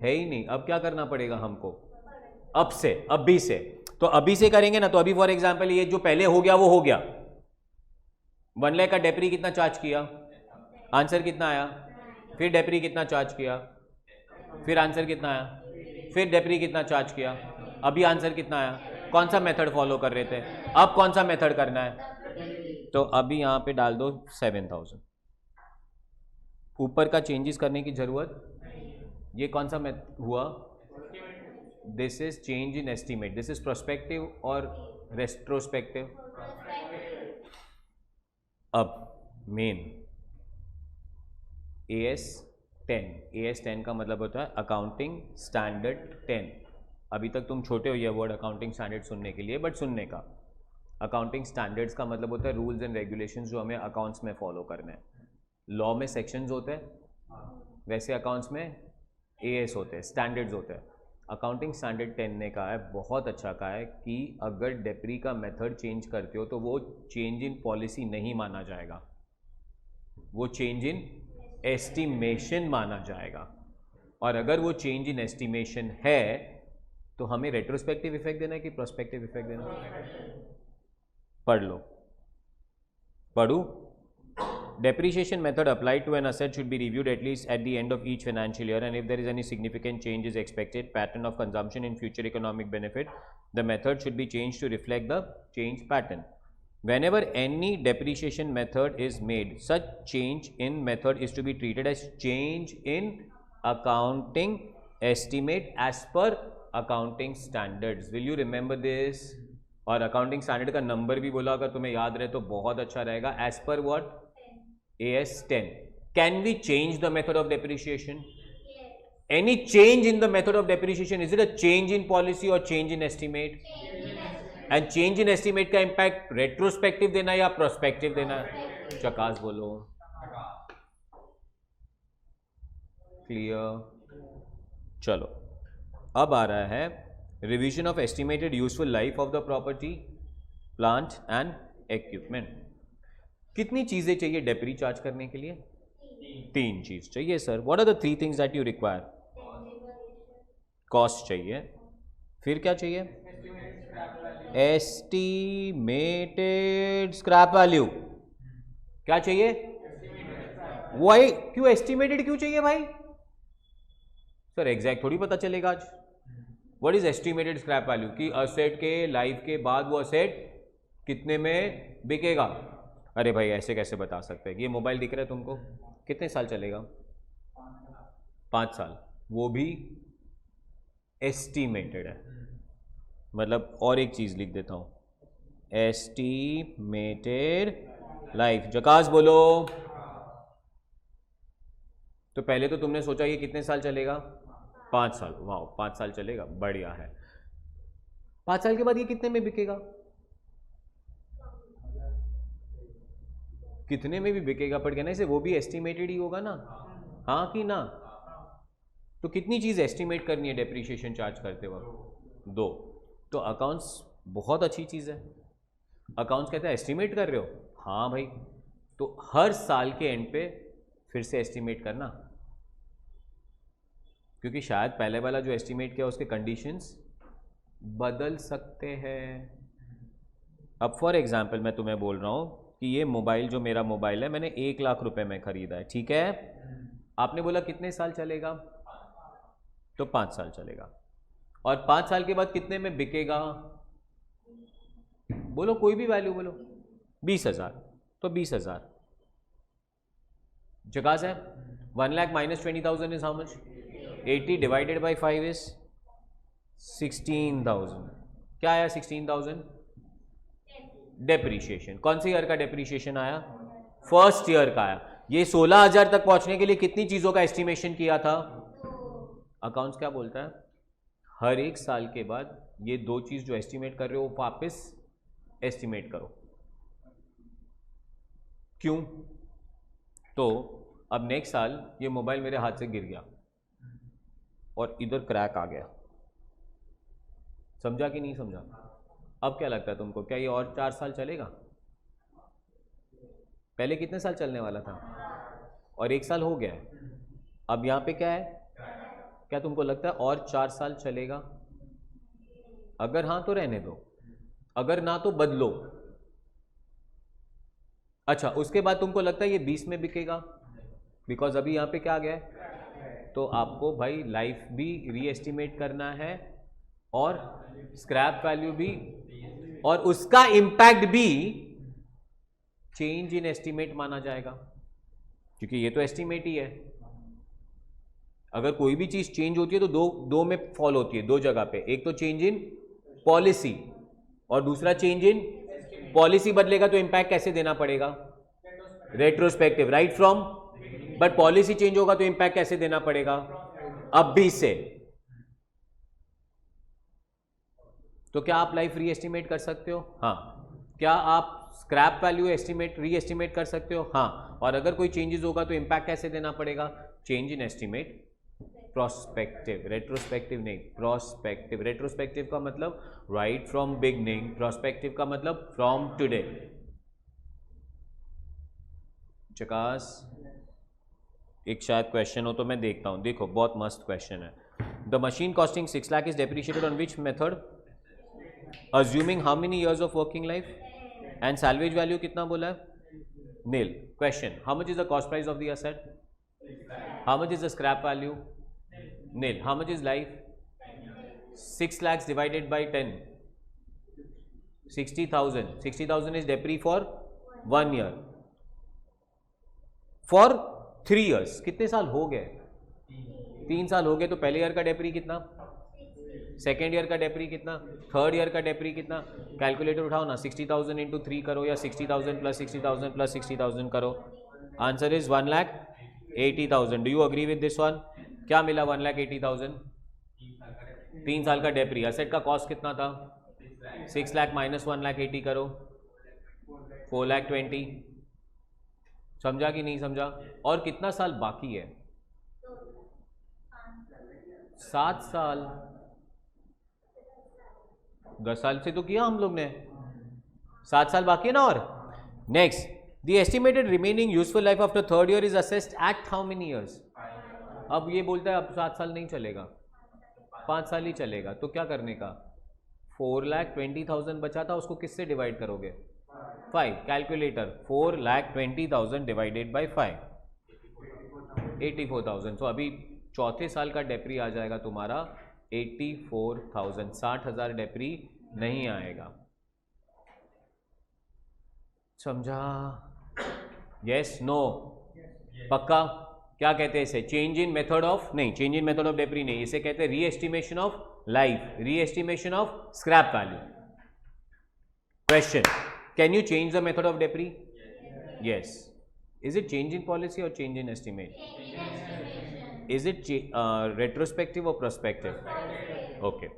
[SPEAKER 1] है ही नहीं। अब क्या करना पड़ेगा हमको? अब से, अभी से। तो अभी से करेंगे ना, तो अभी फॉर एग्जांपल ये जो पहले हो गया वो हो गया। 1 लाख का डेप्री कितना चार्ज किया, आंसर कितना आया? फिर डेप्री कितना चार्ज किया, फिर आंसर कितना आया? फिर डेप्री कितना चार्ज किया, अभी आंसर कितना आया? कौन सा मेथड फॉलो कर रहे थे, अब कौन सा मेथड करना है? तो अभी यहां पे डाल दो 7000। ऊपर का चेंजेस करने की जरूरत, ये कौन सा हुआ? This is change in estimate. This is prospective और रेट्रोस्पेक्टिव। अब मेन AS10 का मतलब होता है अकाउंटिंग स्टैंडर्ड 10। अभी तक तुम छोटे हो ये वर्ड अकाउंटिंग स्टैंडर्ड सुनने के लिए, बट सुनने का। अकाउंटिंग स्टैंडर्ड्स का मतलब होता है रूल्स एंड रेगुलेशंस जो हमें अकाउंट्स में फॉलो करने हैं। लॉ में सेक्शंस होते हैं, वैसे अकाउंट्स में AS होते हैं, स्टैंडर्ड्स होते हैं। अकाउंटिंग स्टैंडर्ड 10 ने कहा है, बहुत अच्छा कहा है, कि अगर डेप्री का मेथड चेंज करते हो तो वो चेंज इन पॉलिसी नहीं माना जाएगा, वो चेंज इन एस्टिमेशन माना जाएगा। और अगर वो चेंज इन एस्टिमेशन है तो हमें रेट्रोस्पेक्टिव इफेक्ट देना है कि प्रोस्पेक्टिव इफेक्ट देना है? पढ़ लो, पढ़ू। Depreciation method applied to an asset should be reviewed at least at the end of each financial year, and if there is any significant change is expected pattern of consumption in future economic benefit, the method should be changed to reflect the change pattern. Whenever any depreciation method is made, such change in method is to be treated as change in accounting estimate as per accounting standards. Will you remember this? और अकाउंटिंग स्टैंडर्ड का नंबर भी बोला, अगर तुम्हें याद रहे तो बहुत अच्छा रहेगा। एज पर what? AS10. Can we change the method of depreciation? Yes. Any change in the method of depreciation, is it a change in policy or change in estimate? And change in estimate का impact retrospective देना या prospective देना? चकास बोलो। क्लियर? चलो, अब आ रहा है revision of estimated useful life of the property, plant and equipment. कितनी चीजें चाहिए डेप्री चार्ज करने के लिए? 3 चीज चाहिए sir. What are the 3 things that you require? Cost चाहिए, फिर क्या चाहिए? Estimated scrap value. क्या चाहिए? वही क्यों एस्टिमेटेड क्यों चाहिए भाई? सर एग्जैक्ट थोड़ी पता चलेगा आज। What is estimated scrap value? कि असेट के लाइफ के बाद वो असेट कितने में बिकेगा। अरे भाई ऐसे कैसे बता सकते हैं? ये मोबाइल दिख रहा है तुमको, कितने साल चलेगा? 5 साल। वो भी एस्टिमेटेड है। मतलब और एक चीज लिख देता हूं, एस्टिमेटेड लाइफ। जकास बोलो। तो पहले तो तुमने सोचा ये कितने साल चलेगा? 5 साल। वाह, 5 साल चलेगा, बढ़िया है। 5 साल के बाद ये कितने में बिकेगा? कितने में भी बिकेगा, पर कहने से वो भी एस्टिमेटेड ही होगा ना, हाँ कि ना? तो कितनी चीज एस्टिमेट करनी है डेप्रिसिएशन चार्ज करते वक्त? 2। तो अकाउंट्स बहुत अच्छी चीज है। अकाउंट्स कहता है एस्टिमेट कर रहे हो, हाँ भाई, तो हर साल के एंड पे फिर से एस्टिमेट करना, क्योंकि शायद पहले वाला जो एस्टिमेट किया उसके कंडीशंस बदल सकते हैं। अब फॉर एग्जांपल मैं तुम्हें बोल रहा हूं कि ये मोबाइल जो मेरा मोबाइल है मैंने 1 लाख रुपए में खरीदा है, ठीक है? आपने बोला कितने साल चलेगा? तो 5 साल चलेगा। और 5 साल के बाद कितने में बिकेगा? बोलो कोई भी वैल्यू बोलो। 20,000। तो 20,000 जगह है। 1 lakh minus 20,000 is how much? 80 divided by 5 is 16,000। क्या आया 16,000? डेप्रीशिएशन। कौन से ईयर का डेप्रीशिएशन आया? फर्स्ट ईयर का आया। ये 16,000 तक पहुंचने के लिए कितनी चीजों का एस्टिमेशन किया था? अकाउंट्स क्या बोलता है? हर एक साल के बाद ये 2 चीज जो एस्टिमेट कर रहे हो वापस एस्टिमेट करो। क्यों? तो अब नेक्स्ट साल ये मोबाइल मेरे हाथ से गिर गया और इधर क्रैक आ गया, समझा कि नहीं समझा? अब क्या लगता है तुमको, क्या ये और 4 साल चलेगा? पहले कितने साल चलने वाला था और 1 साल हो गया है, अब यहाँ पे क्या है? क्या तुमको लगता है और 4 साल चलेगा? अगर हाँ तो रहने दो, अगर ना तो बदलो। अच्छा, उसके बाद तुमको लगता है ये 20 में बिकेगा, बिकॉज अभी यहाँ पे क्या आ गया है, तो आपको भाई लाइफ भी रीएस्टिमेट करना है और स्क्रैप वैल्यू भी, और उसका इंपैक्ट भी चेंज इन एस्टिमेट माना जाएगा, क्योंकि ये तो एस्टिमेट ही है। अगर कोई भी चीज चेंज होती है तो दो में फॉल होती है, 2 जगह पे, एक तो चेंज इन पॉलिसी और दूसरा चेंज इन पॉलिसी बदलेगा तो इंपैक्ट कैसे देना पड़ेगा? Retrospective, right from, but policy change होगा तो इंपैक्ट कैसे देना पड़ेगा? अब भी से। तो क्या आप लाइफ रीएस्टिमेट कर सकते हो? हाँ। क्या आप स्क्रैप वैल्यू रीएस्टिमेट कर सकते हो? हाँ। और अगर कोई चेंजेस होगा तो इंपैक्ट कैसे देना पड़ेगा? Change in estimate, prospective, retrospective नहीं, प्रोस्पेक्टिव। रेट्रोस्पेक्टिव का मतलब राइट फ्रॉम बिगनिंग, प्रोस्पेक्टिव का मतलब फ्रॉम टुडे। चकास, एक शायद क्वेश्चन हो तो मैं देखता हूं, देखो बहुत मस्त क्वेश्चन है। The machine costing 6 lakh is depreciated on which method, assuming how many years of working life, and salvage value कितना बोला है? Nil. Question, how much is the cost price of the asset, how much is the scrap value, nil. How much is life, 6 lakhs divided by 10, 60,000. 60,000 is depri for 1 year, for 3 years. कितने साल हो गए? 3 साल हो गए। तो पहले ईयर का डेप्री कितना, सेकेंड ईयर का डेप्री कितना, थर्ड ईयर का डेप्री कितना? कैलकुलेटर उठाओ ना, 60,000 इंटू 3 करो या 60,000 प्लस 60,000 प्लस 60,000 करो। Answer is 1,80,000। Do you agree with this one? क्या मिला 1,80,000? 3 साल का डेप्री। असेट का कॉस्ट कितना था? 6 लाख माइनस 1,80,000 करो, 4,20,000। समझा कि नहीं समझा? और कितना साल बाकी है? 7 साल। 10 साल से तो किया हम लोग ने, 7 साल बाकी है ना। और next, the estimated remaining useful life after third year is assessed at how many years? अब ये बोलता है अब 7 साल नहीं चलेगा, 5 साल ही चलेगा। तो क्या करने का? 4,20,000 बचा था, उसको किससे डिवाइड करोगे? 5। Calculator, 4,20,000 divided by 5, 84,000। तो अभी चौथे साल का डेप्री आ जाएगा तुम्हारा 84,000। 60,000 डेप्री नहीं आएगा। समझा? यस, नो, पक्का? क्या कहते हैं इसे? चेंज इन मेथड ऑफ, नहीं, change in method of depre नहीं, इसे कहते हैं reestimation of life, reestimation of scrap value. Question, can you change the method of depre? Yes. Is it change in policy और change in estimate? Is it retrospective और prospective? Okay.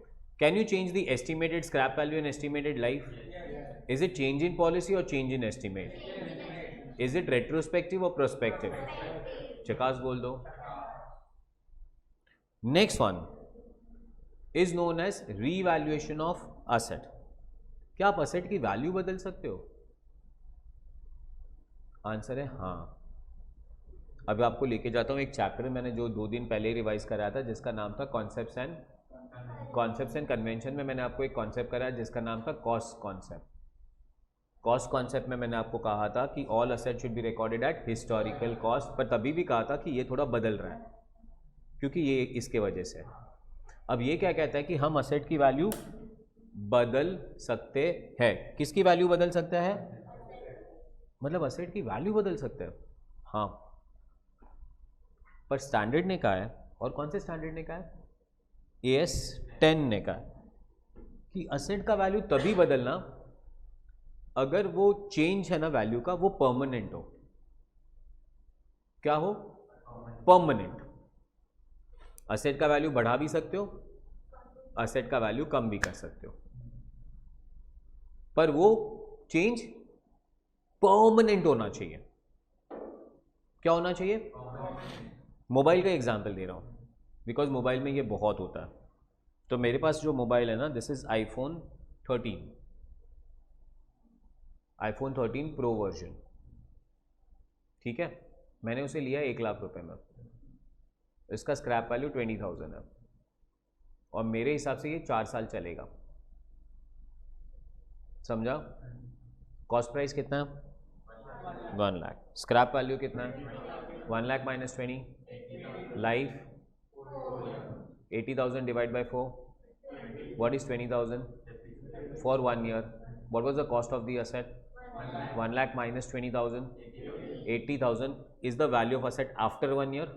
[SPEAKER 1] Can you change the estimated scrap value and estimated life? Is it change in policy और change in estimate? Is it retrospective और प्रोस्पेक्टिव? चकास बोल दो। Next one is known as revaluation of asset. क्या आप असेट की वैल्यू बदल सकते हो? आंसर है हाँ। अब आपको लेके जाता हूं एक चैप्टर मैंने जो 2 दिन पहले रिवाइज कराया था, जिसका नाम था कॉन्सेप्ट्स एंड कन्वेंशन। में मैंने आपको एक कॉन्सेप्ट कराया जिसका नाम था कॉस्ट कॉन्सेप्ट। कॉस्ट कॉन्सेप्ट में मैंने आपको कहा था कि all asset should be recorded at historical cost, पर तभी भी कहा था कि ये थोड़ा बदल रहा है क्योंकि ये इसके वजह से। अब ये क्या कहता है कि हम असेट की वैल्यू बदल सकते हैं। किसकी वैल्यू बदल सकता है? मतलब असेट की वैल्यू बदल सकते हैं, हाँ। पर स्टैंडर्ड ने कहा है, और कौन से स्टैंडर्ड ने कहा है? AS 10 ने कहा है कि असेट का वैल्यू तभी बदलना अगर वो चेंज है ना वैल्यू का, वो परमानेंट हो। क्या हो? परमानेंट। असेट का वैल्यू बढ़ा भी सकते हो, असेट का वैल्यू कम भी कर सकते हो, पर वो चेंज परमानेंट होना चाहिए। क्या होना चाहिए? मोबाइल का एग्जाम्पल दे रहा हूँ बिकॉज मोबाइल में ये बहुत होता है। तो मेरे पास जो मोबाइल है ना, this is iPhone 13 pro version, ठीक है। मैंने उसे लिया 1,00,000 रुपए में, इसका स्क्रैप वैल्यू 20,000 है और मेरे हिसाब से ये 4 साल चलेगा, समझा? कॉस्ट प्राइस कितना है? 1 लाख। स्क्रैप वैल्यू कितना है? 1 lakh minus 20, life 80,000 divide by 4, what is 20,000 for 1 year? What was the cost of the asset? 1 lakh minus 20,000, 80,000 is the value of asset after 1 year.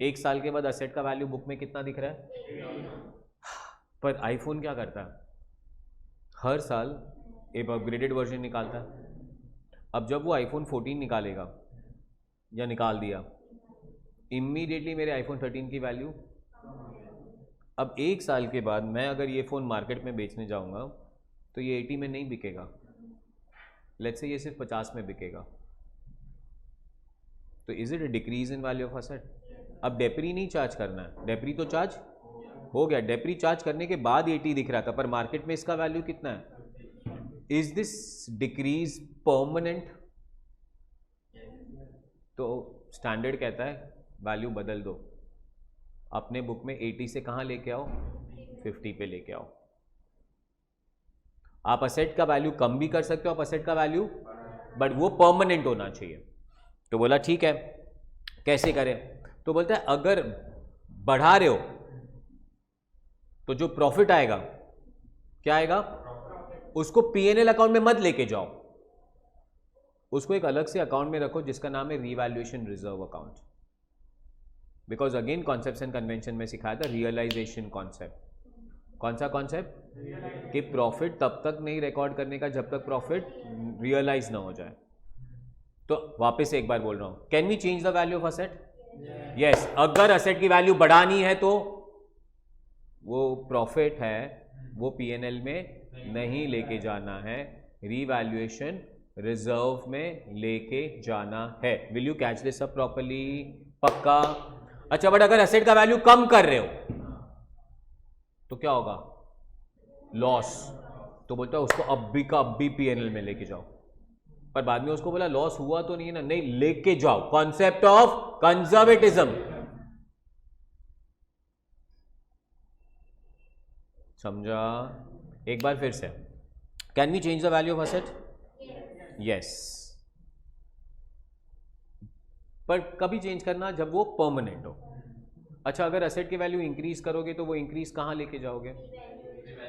[SPEAKER 1] 1 साल के बाद असेट का वैल्यू बुक में कितना दिख रहा है? पर आईफोन क्या करता है? हर साल एक अपग्रेडेड वर्जन निकालता है। अब जब वो iPhone 14 निकालेगा या निकाल दिया, इमीडिएटली मेरे iPhone 13 की वैल्यू, अब 1 साल के बाद मैं अगर ये फ़ोन मार्केट में बेचने जाऊंगा तो ये 80 में नहीं बिकेगा, लेट्स से ये सिर्फ 50 में बिकेगा। तो is it a decrease in value of asset? अब डेप्री नहीं चार्ज करना है, डेप्री तो चार्ज हो गया, डेप्री चार्ज करने के बाद 80 दिख रहा था, पर मार्केट में इसका वैल्यू कितना है? Is this decrease permanent? तो स्टैंडर्ड कहता है वैल्यू बदल दो, अपने बुक में 80 से कहां लेके आओ? 50 पे लेके आओ। आप असेट का वैल्यू कम भी कर सकते हो, आप असेट का वैल्यू, बट वो परमानेंट होना चाहिए। तो बोला ठीक है, कैसे करें? तो बोलता है अगर बढ़ा रहे हो तो जो प्रॉफिट आएगा, क्या आएगा? उसको P&L अकाउंट में मत लेके जाओ, उसको एक अलग से अकाउंट में रखो जिसका नाम है revaluation reserve account. Because again concepts and convention में सिखाया था रियलाइजेशन कॉन्सेप्ट। कौन सा कॉन्सेप्ट? कि प्रॉफिट तब तक नहीं रिकॉर्ड करने का जब तक प्रॉफिट रियलाइज ना हो जाए। तो वापस एक बार बोल रहा हूं, can we change the value of asset? Yes. अगर असेट की वैल्यू बढ़ानी है तो वो प्रॉफिट है वो P&L में नहीं लेके जाना है, रिवैल्यूएशन रिजर्व में लेके जाना है। Will you catch this up properly? पक्का? अच्छा, बट अगर असेट का वैल्यू कम कर रहे हो तो क्या होगा? लॉस। तो बोलता है उसको अब भी का अब भी P&L में लेके जाओ, पर बाद में उसको बोला लॉस हुआ तो नहीं है ना, नहीं लेके जाओ। कॉन्सेप्ट ऑफ कंजर्वेटिज्म, समझा? एक बार फिर से, can we change the value of asset? Yes, पर कभी चेंज करना जब वो परमानेंट हो। अच्छा, अगर असेट की वैल्यू इंक्रीज करोगे तो वो इंक्रीज कहां लेके जाओगे?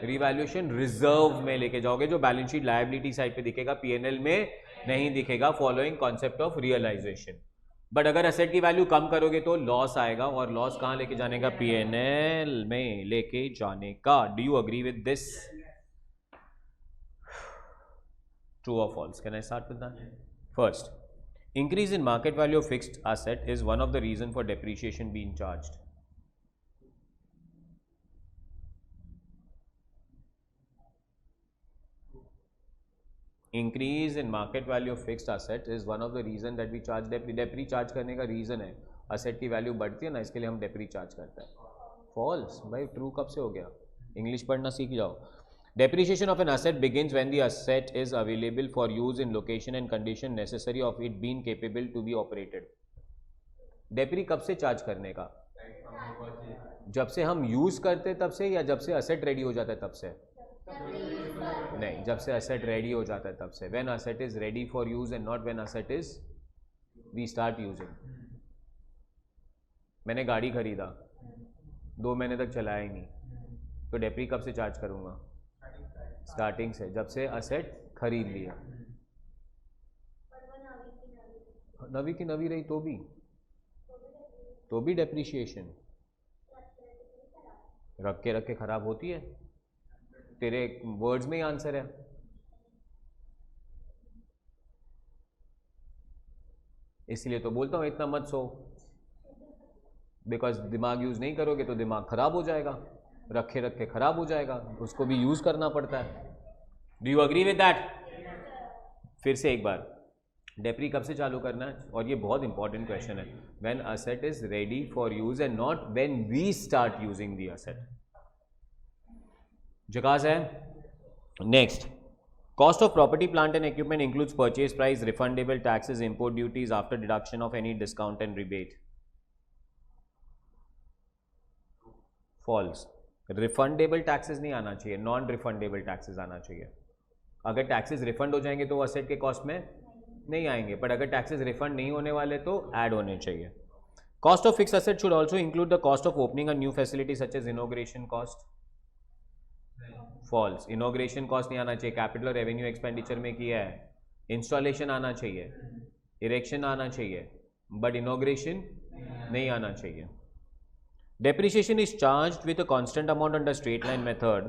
[SPEAKER 1] रिवैल्यूएशन रिजर्व में लेके जाओगे, जो बैलेंस शीट लायबिलिटी साइड पे दिखेगा, P&L में नहीं दिखेगा, following concept of realization. But अगर असेट की वैल्यू कम करोगे तो लॉस आएगा, और लॉस कहां लेके जाने का? P&L में लेके जाने का। Do you agree with this? True or false? Can I start with that? First, increase in market value of fixed asset is one of the reason for depreciation being charged. Increase in market value of fixed asset is one of the reason that we charge depri. Depri charge करने का reason है asset की value बढ़ती है ना, इसके लिए हम depri charge करते हैं। False भाई, true कब से हो गया? English पढ़ना सीख जाओ। Depreciation of an asset begins when the asset is available for use in location and condition necessary of it being capable to be operated. Depri कब से चार्ज करने का? जब से हम यूज करते तब से, या जब से असेट रेडी हो जाता है तब से? नहीं, जब से असेट रेडी हो जाता है तब से। When asset is ready for use and not when asset is we start using. मैंने गाड़ी खरीदा, 2 महीने तक चलाया ही नहीं, तो डेप्री कब से चार्ज करूंगा? स्टार्टिंग से, जब से असेट खरीद लिया। नवी की नवी रही तो भी डेप्रीशिएशन। रख के खराब होती है, तेरे वर्ड्स में ही आंसर है। इसलिए तो बोलता हूं इतना मत सो, बिकॉज दिमाग यूज नहीं करोगे तो दिमाग खराब हो जाएगा, रखे खराब हो जाएगा, उसको भी यूज करना पड़ता है। Do you agree with that? फिर से एक बार, डेप्री कब से चालू करना है, और ये बहुत इंपॉर्टेंट क्वेश्चन है, when asset is ready for use and not when we start using the asset. जकास है। Next, cost of property plant and equipment includes purchase price, refundable taxes, import duties after deduction of any discount and rebate. False. Refundable taxes नहीं आना चाहिए, नॉन रिफंडेबल टैक्सेस आना चाहिए। अगर टैक्सेस रिफंड हो जाएंगे तो वो असेट के कॉस्ट में नहीं आएंगे, बट अगर टैक्सेस रिफंड नहीं होने वाले तो ऐड होने चाहिए। Cost of fix asset should also include the cost of opening a new facility such as inauguration cost. False. Inauguration cost नहीं आना चाहिए, कैपिटल और रेवेन्यू एक्सपेंडिचर में किया है। इंस्टॉलेशन आना चाहिए, इरेक्शन आना चाहिए, बट इनॉग्रेशन नहीं आना चाहिए। Depreciation is charged with a constant amount under straight line method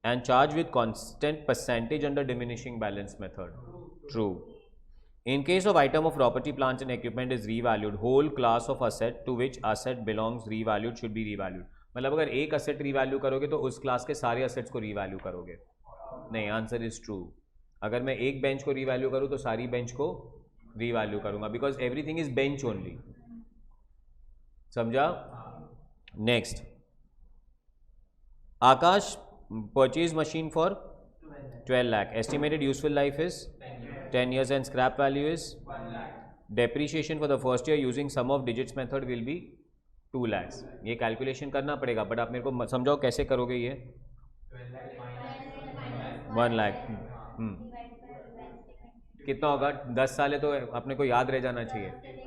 [SPEAKER 1] and charged with constant percentage under diminishing balance method. True. In case of item of property, plants and equipment is revalued, whole class of asset to which asset belongs revalued should be revalued. मतलब अगर एक asset revalue करोगे तो उस class के सारे assets को revalue करोगे? नहीं, answer is true. अगर मैं एक bench को revalue करूँ तो सारी bench को revalue करूँगा, because everything is bench only. समझा? Next, Akash purchased machine for 12 lakh. Estimated useful life is 10 years and scrap value is 1 lakh. Depreciation for the first year using sum of digits method will be 2 lakhs. ये कैलकुलेशन करना पड़ेगा, बट आप मेरे को समझाओ कैसे करोगे ये? 1 लाख कितना होगा? 10 साल है तो अपने को याद रह जाना चाहिए।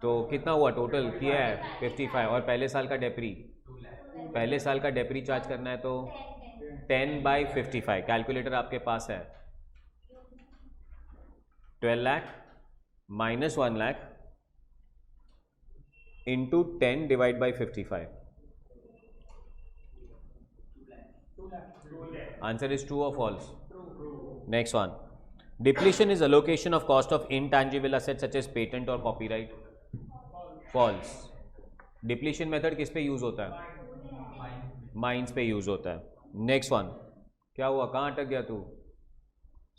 [SPEAKER 1] तो कितना हुआ टोटल किया है? 55। और पहले साल का डेप्री, पहले साल का डेप्री चार्ज करना है तो 10/55। कैलकुलेटर आपके पास है। 12 lakh minus 1 lakh into 10 divide by 55। Answer is true और false? Next one, depletion is allocation of cost of intangible asset such as patent और कॉपीराइट। फॉल्स। डिप्लीशन मेथड किस पे यूज होता है? माइंस पे यूज होता है। नेक्स्ट वन, क्या हुआ, कहाँ अटक गया तू?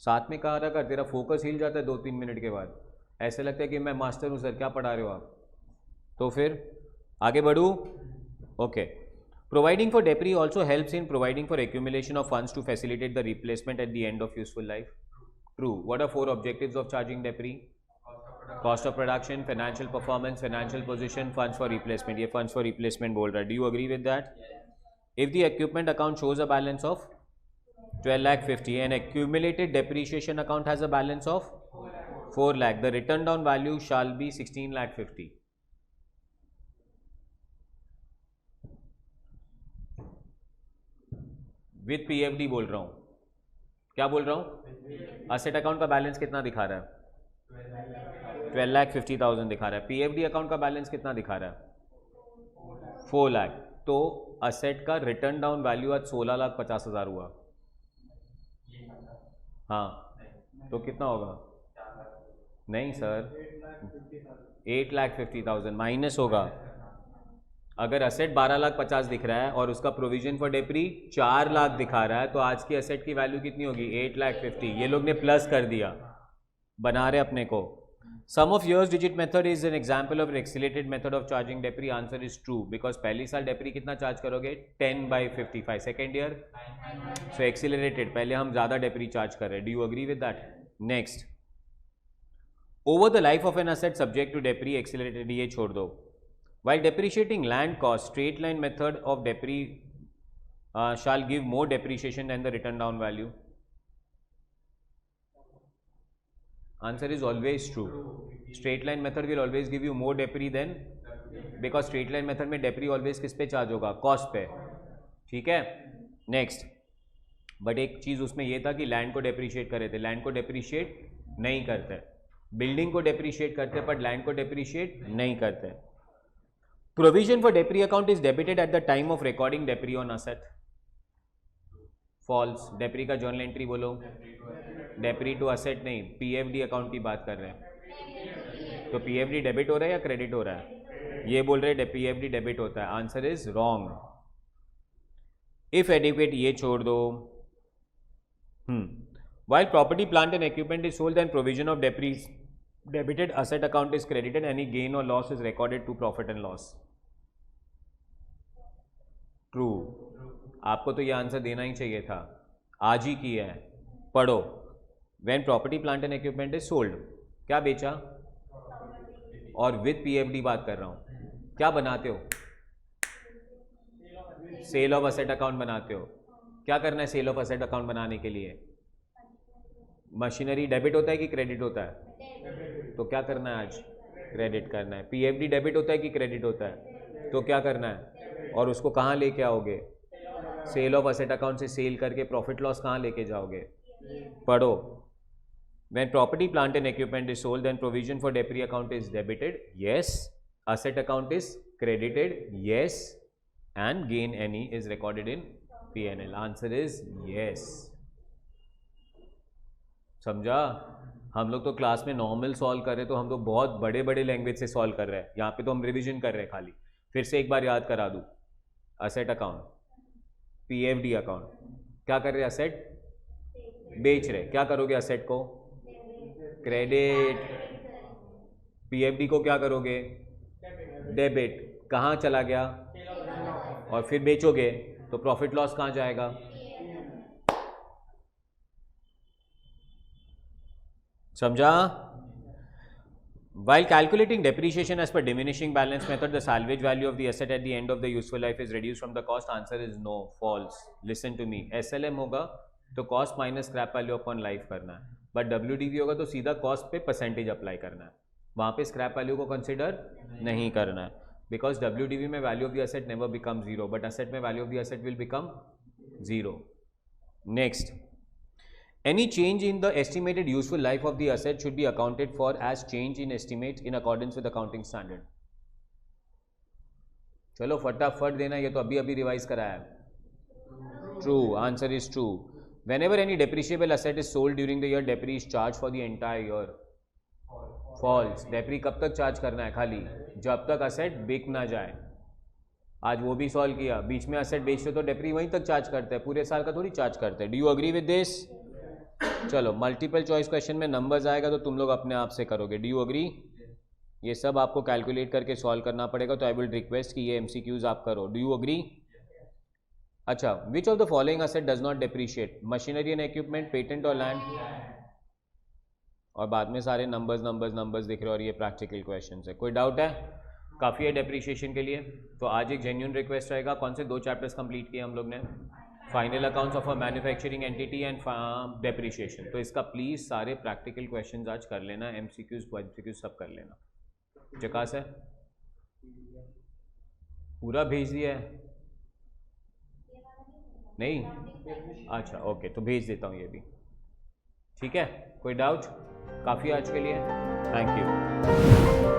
[SPEAKER 1] साथ में कहा रखा, तेरा फोकस हिल जाता है 2-3 मिनट के बाद, ऐसे लगता है कि मैं मास्टर हूँ सर, क्या पढ़ा रहे हो आप? तो फिर आगे बढ़ूँ? Okay. Providing for depre also helps in providing for accumulation of funds to facilitate the replacement at the end of useful life. True. What are 4 objectives of charging depre? Cost of production, financial performance, financial position, funds for replacement. ये फंड्स फॉर रिप्लेसमेंट बोल रहा है। Do you agree with that? If the equipment account shows a balance of 12,50,000 and accumulated depreciation account has a balance of 4 lakh, the written down value shall be 16,50,000. With PFD बोल रहा हूं। क्या बोल रहा हूं? असेट अकाउंट का बैलेंस कितना दिखा रहा है? 12,50,000 दिखा रहा है। पीएफडी अकाउंट का बैलेंस कितना दिखा रहा है? 4 लाख। तो असेट का रिटर्न डाउन वैल्यू आज 16,50,000 हुआ। हाँ, तो कितना होगा? नहीं सर, 8,50,000 माइनस होगा। अगर असेट 12,50,000 दिख रहा है और उसका प्रोविजन फॉर डेप्री 4 लाख दिखा रहा है, तो आज की असेट की वैल्यू कितनी होगी? 8,50,000। ये लोग ने प्लस कर दिया, बना रहे अपने को। Sum of years digit method is an example of accelerated method of charging depre. Answer is true, because पहली साल डेप्री कितना चार्ज करोगे? 10/55। सेकेंड ईयर सो एक्सीलरेटेड, पहले हम ज्यादा डेप्री चार्ज कर रहे हैं। Do you agree with that? Next, over the life of an asset subject to depre accelerated, ये छोड़ दो। While depreciating land cost, straight line method of depre shall give more depreciation than the written down value. Answer is always true. Straight line method will always give you more depre than, because straight line method में depre always किस पे चार्ज होगा? कॉस्ट पे। ठीक है, नेक्स्ट। बट एक चीज उसमें ये था कि लैंड को डेप्रीशिएट करे थे, लैंड को डेप्रीशिएट नहीं करते। बिल्डिंग को डेप्रीशिएट करते बट लैंड को डेप्रीशिएट नहीं करते। Provision for depre account is debited at the time of recording depre on asset. False. depre का journal entry बोलो। depre to asset नहीं, PFD अकाउंट की बात कर रहे हैं। तो PFD डेबिट हो रहा है या क्रेडिट हो रहा है? ये बोल रहे हैं PFD डेबिट होता है। Answer is wrong. If adequate ये छोड़ दो। While property, plant and equipment is sold, then provision of debited asset account is credited. Any gain or loss is recorded to profit and loss. True. आपको तो ये आंसर देना ही चाहिए था, आज ही किया है. पढ़ो. When property, plant and equipment is sold, क्या बेचा? और with PFD बात कर रहा हूँ. क्या बनाते हो? सेल ऑफ असेट अकाउंट बनाते हो. क्या करना है सेल ऑफ असेट अकाउंट बनाने के लिए? मशीनरी डेबिट होता है कि क्रेडिट होता है? तो क्या करना है आज? क्रेडिट करना है. पीएफडी डेबिट होता है कि क्रेडिट होता है? तो क्या करना है? और उसको कहाँ लेके आओगे? सेल ऑफ असेट अकाउंट से सेल करके प्रॉफिट लॉस कहाँ लेके जाओगे? पढ़ो. When property, plant and equipment is sold, then provision for debtor account is debited. Yes. Asset account is credited. Yes. And gain any is recorded in P&L. Answer is yes. समझा? हम लोग तो क्लास में नॉर्मल सॉल्व कर रहे हैं, तो हम तो बहुत बड़े बड़े लैंग्वेज से सॉल्व कर रहे हैं. यहाँ पे तो हम रिवीजन कर रहे हैं खाली. फिर से एक बार याद करा दूँ. Asset account, PFD account. क्या कर रहे हैं? असेट बेच रहे. क्या करोगे असेट को? क्रेडिट. पीएफडी को क्या करोगे? डेबिट. कहाँ चला गया? और फिर बेचोगे तो प्रॉफिट लॉस कहाँ जाएगा? समझा? While calculating depreciation as per diminishing balance method, the salvage value of the asset at the end of the useful life is reduced from the cost. Answer is no, false. Listen to me. SLM होगा तो cost minus scrap value upon life करना है, बट WDV होगा तो सीधा cost पे परसेंटेज अप्लाई करना है. वहाँ पे scrap value को कंसिडर नहीं करना है, because WDV में value of the asset never becomes zero, but asset में value of the asset will become zero. Next. Any change in the estimated useful life of the asset should be accounted for as change in estimate in accordance with accounting standard. चलो फटाफट देना, ये तो अभी अभी रिवाइज कराया है. True. Answer is true. Whenever any depreciable asset is sold during the year, depre is charged for the entire year. False. depre कब तक चार्ज करना है? खाली जब तक asset बिक ना जाए. आज वो भी सॉल्व किया. बीच में asset बेचते तो depre वहीं तक चार्ज करते हैं, पूरे साल का थोड़ी चार्ज करते हैं. Do you agree with this? चलो मल्टीपल चॉइस क्वेश्चन में नंबर्स आएगा तो तुम लोग अपने आप से करोगे. Do you agree? ये सब आपको कैलकुलेट करके सॉल्व करना पड़ेगा, तो आई विल रिक्वेस्ट कि ये एमसीक्यूज आप करो. Do you agree? अच्छा. Which of the following asset does not depreciate? Machinery and equipment, patent और लैंड. और बाद में सारे नंबर्स दिख रहे और ये प्रैक्टिकल क्वेश्चन है. कोई डाउट है? काफ़ी है डेप्रीशिएशन के लिए. तो आज एक जेन्युइन रिक्वेस्ट रहेगा. कौन से 2 चैप्टर्स कंप्लीट किए हम लोग ने? Final accounts of a manufacturing entity and depreciation. तो इसका प्लीज़ सारे प्रैक्टिकल क्वेश्चंस आज कर लेना. एमसीक्यूज सब कर लेना. जकास है? पूरा भेज दिया है? नहीं? अच्छा ओके, तो भेज देता हूँ ये भी. ठीक है. कोई डाउट? काफ़ी आज के लिए. Thank you.